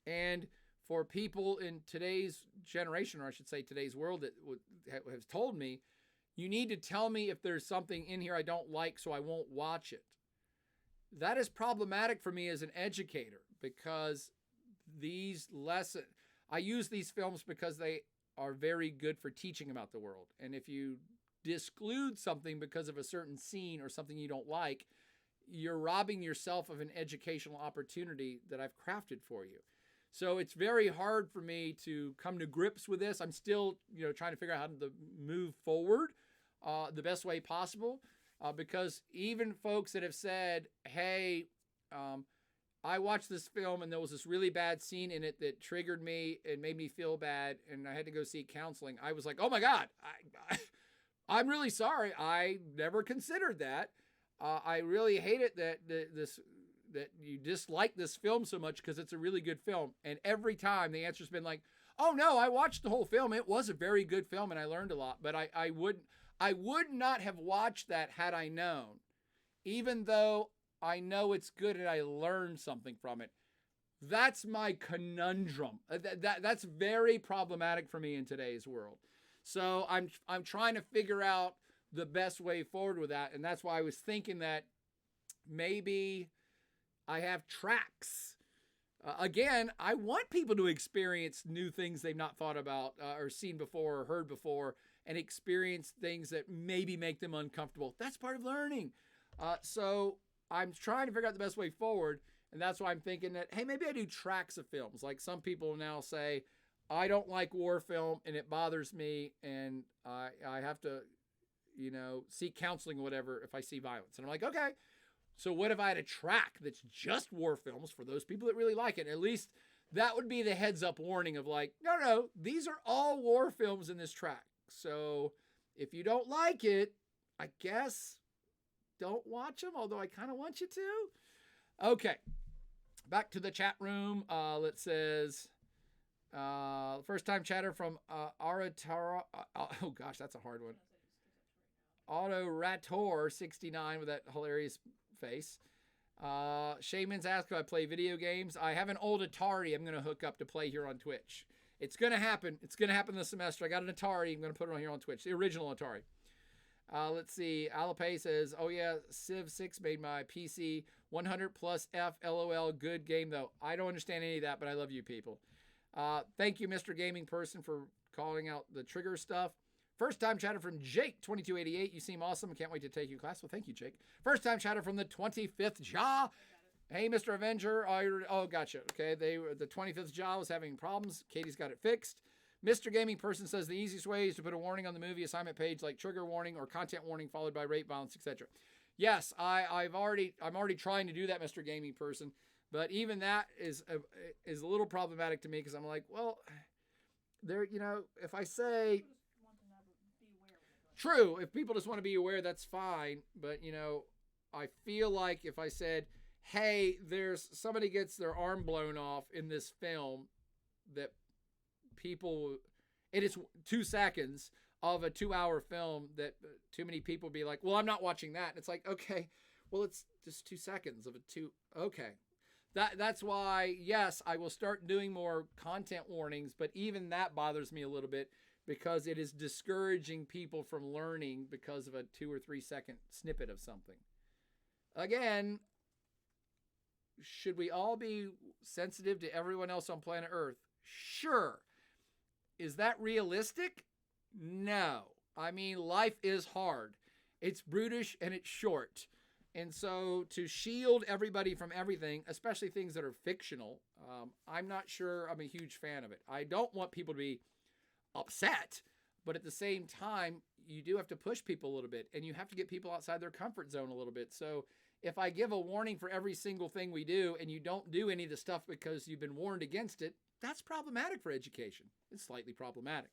And for people in today's generation, or I should say today's world, that has told me, you need to tell me if there's something in here I don't like so I won't watch it. That is problematic for me as an educator because I use these films because they are very good for teaching about the world. And if you disclude something because of a certain scene or something you don't like, you're robbing yourself of an educational opportunity that I've crafted for you. So it's very hard for me to come to grips with this. I'm still, trying to figure out how to move forward the best way possible because even folks that have said, hey, I watched this film and there was this really bad scene in it that triggered me and made me feel bad and I had to go seek counseling. I was like, oh my God, I'm really sorry. I never considered that. I really hate it that you dislike this film so much because it's a really good film. And every time the answer's been like, oh no, I watched the whole film. It was a very good film and I learned a lot, but I would not have watched that had I known, even though I know it's good and I learned something from it. That's my conundrum. That's very problematic for me in today's world. So I'm trying to figure out the best way forward with that. And that's why I was thinking that maybe I have tracks. Again, I want people to experience new things they've not thought about or seen before or heard before and experience things that maybe make them uncomfortable. That's part of learning. So I'm trying to figure out the best way forward. And that's why I'm thinking that, hey, maybe I do tracks of films. Like some people now say, I don't like war film and it bothers me and I have to, seek counseling or whatever if I see violence. And I'm like, okay. So what if I had a track that's just war films for those people that really like it? At least that would be the heads up warning of like, no, these are all war films in this track. So if you don't like it, I guess don't watch them, although I kind of want you to. Okay. Back to the chat room. It says, first time chatter from Aratara. Oh gosh, that's a hard one. Autorator69 with that hilarious face. Shaman's asked if I play video games. I have an old Atari I'm going to hook up to play here on Twitch. It's going to happen. It's going to happen this semester. I got an Atari. I'm going to put it on here on Twitch. The original Atari. Let's see. Alapay says, oh yeah, Civ 6 made my PC 100 plus F LOL. Good game though. I don't understand any of that, but I love you people. Thank you, Mr. Gaming Person, for calling out the trigger stuff. First time chatter from Jake2288. You seem awesome. I can't wait to take your class. Well, thank you, Jake. First time chatter from the 25th Jaw. Hey, Mr. Avenger. Oh, gotcha. Okay, the 25th Jaw was having problems. Katie's got it fixed. Mr. Gaming Person says the easiest way is to put a warning on the movie assignment page, like trigger warning or content warning followed by rape, violence, etc. Yes, I'm already trying to do that, Mr. Gaming Person. But even that is a little problematic to me because I'm like, well, there, if I say. True, if people just want to be aware, that's fine. But, I feel like if I said, hey, somebody gets their arm blown off in this film that it is 2 seconds of a 2-hour film that too many people be like, well, I'm not watching that. And it's like, okay, well, it's just 2 seconds of okay. That's why, yes, I will start doing more content warnings, but even that bothers me a little bit because it is discouraging people from learning because of a 2 or 3 second snippet of something. Again, should we all be sensitive to everyone else on planet Earth? Sure. Is that realistic? No. I mean, life is hard. It's brutish and it's short. And so to shield everybody from everything, especially things that are fictional, I'm not sure I'm a huge fan of it. I don't want people to be upset, but at the same time, you do have to push people a little bit and you have to get people outside their comfort zone a little bit. So if I give a warning for every single thing we do and you don't do any of the stuff because you've been warned against it, that's problematic for education. It's slightly problematic.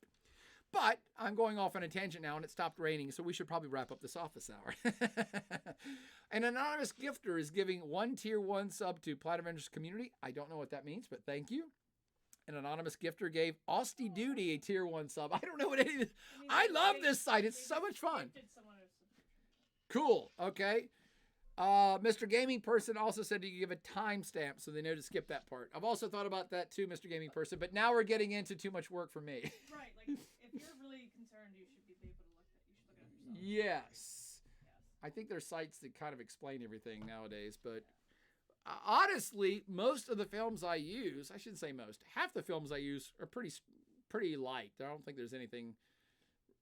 But I'm going off on a tangent now and it stopped raining, so we should probably wrap up this office hour. An anonymous gifter is giving 1 tier 1 sub to Planet Avengers community. I don't know what that means, but thank you. An anonymous gifter gave Austy Duty a tier 1 sub. I don't know what any of this. I love this site. It's so much fun. Cool. Okay. Mr. Gaming Person also said you give a timestamp so they know to skip that part. I've also thought about that too, Mr. Gaming Person, but now we're getting into too much work for me. Right. Like, if you're really concerned, you should be able to look at it yourself. Yes. I think there's sites that kind of explain everything nowadays, but honestly, most of the films I use, I shouldn't say most, half the films I use are pretty light. I don't think there's anything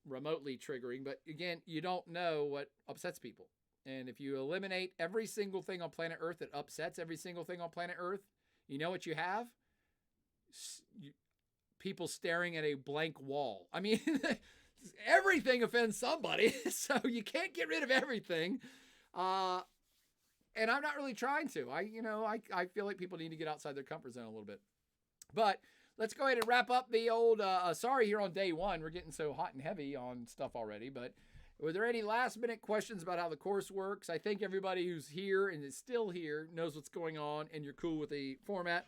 remotely triggering, but again, you don't know what upsets people. And if you eliminate every single thing on planet Earth that upsets every single thing on planet Earth, you know what you have? People staring at a blank wall. I mean, everything offends somebody, so you can't get rid of everything. And I'm not really trying to. I feel like people need to get outside their comfort zone a little bit. But let's go ahead and wrap up the old, sorry here on day one. We're getting so hot and heavy on stuff already, but were there any last minute questions about how the course works? I think everybody who's here and is still here knows what's going on and you're cool with the format.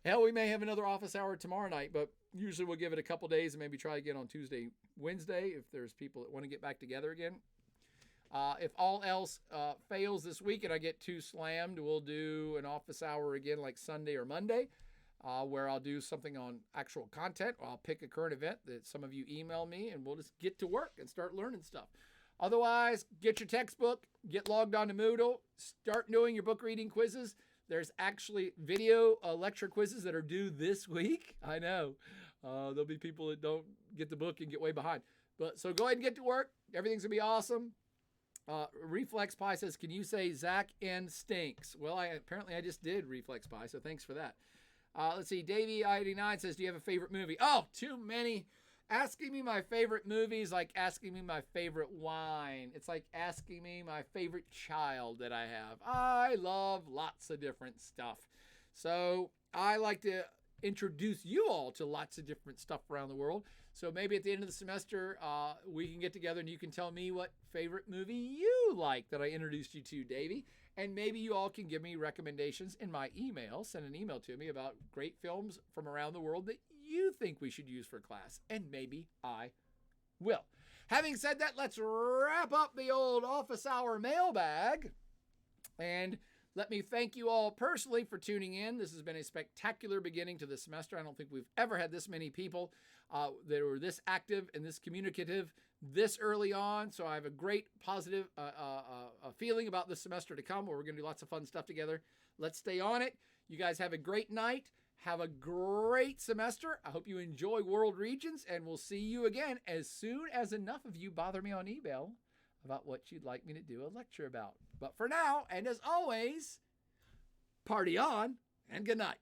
Hell, we may have another office hour tomorrow night, but usually we'll give it a couple days and maybe try again on Tuesday, Wednesday if there's people that want to get back together again. If all else fails this week and I get too slammed, we'll do an office hour again like Sunday or Monday where I'll do something on actual content. I'll pick a current event that some of you email me and we'll just get to work and start learning stuff. Otherwise, get your textbook, get logged on to Moodle, start doing your book reading quizzes. There's actually video lecture quizzes that are due this week. I know. There'll be people that don't get the book and get way behind. But so go ahead and get to work. Everything's going to be awesome. Reflex Pie says, can you say Zach N stinks? Well, apparently I just did Reflex Pie, so thanks for that. Let's see. Davey89 says, do you have a favorite movie? Oh, too many. Asking me my favorite movies like asking me my favorite wine. It's like asking me my favorite child that I have. I love lots of different stuff. So I like to introduce you all to lots of different stuff around the world. So maybe at the end of the semester, we can get together and you can tell me what favorite movie you like that I introduced you to, Davey. And maybe you all can give me recommendations in my email. Send an email to me about great films from around the world that you think we should use for class. And maybe I will. Having said that, let's wrap up the old office hour mailbag. And let me thank you all personally for tuning in. This has been a spectacular beginning to the semester. I don't think we've ever had this many people that were this active and this communicative this early on. So I have a great positive feeling about this semester to come where we're going to do lots of fun stuff together. Let's stay on it. You guys have a great night. Have a great semester. I hope you enjoy World Regions, and we'll see you again as soon as enough of you bother me on email about what you'd like me to do a lecture about. But for now, and as always, party on and good night.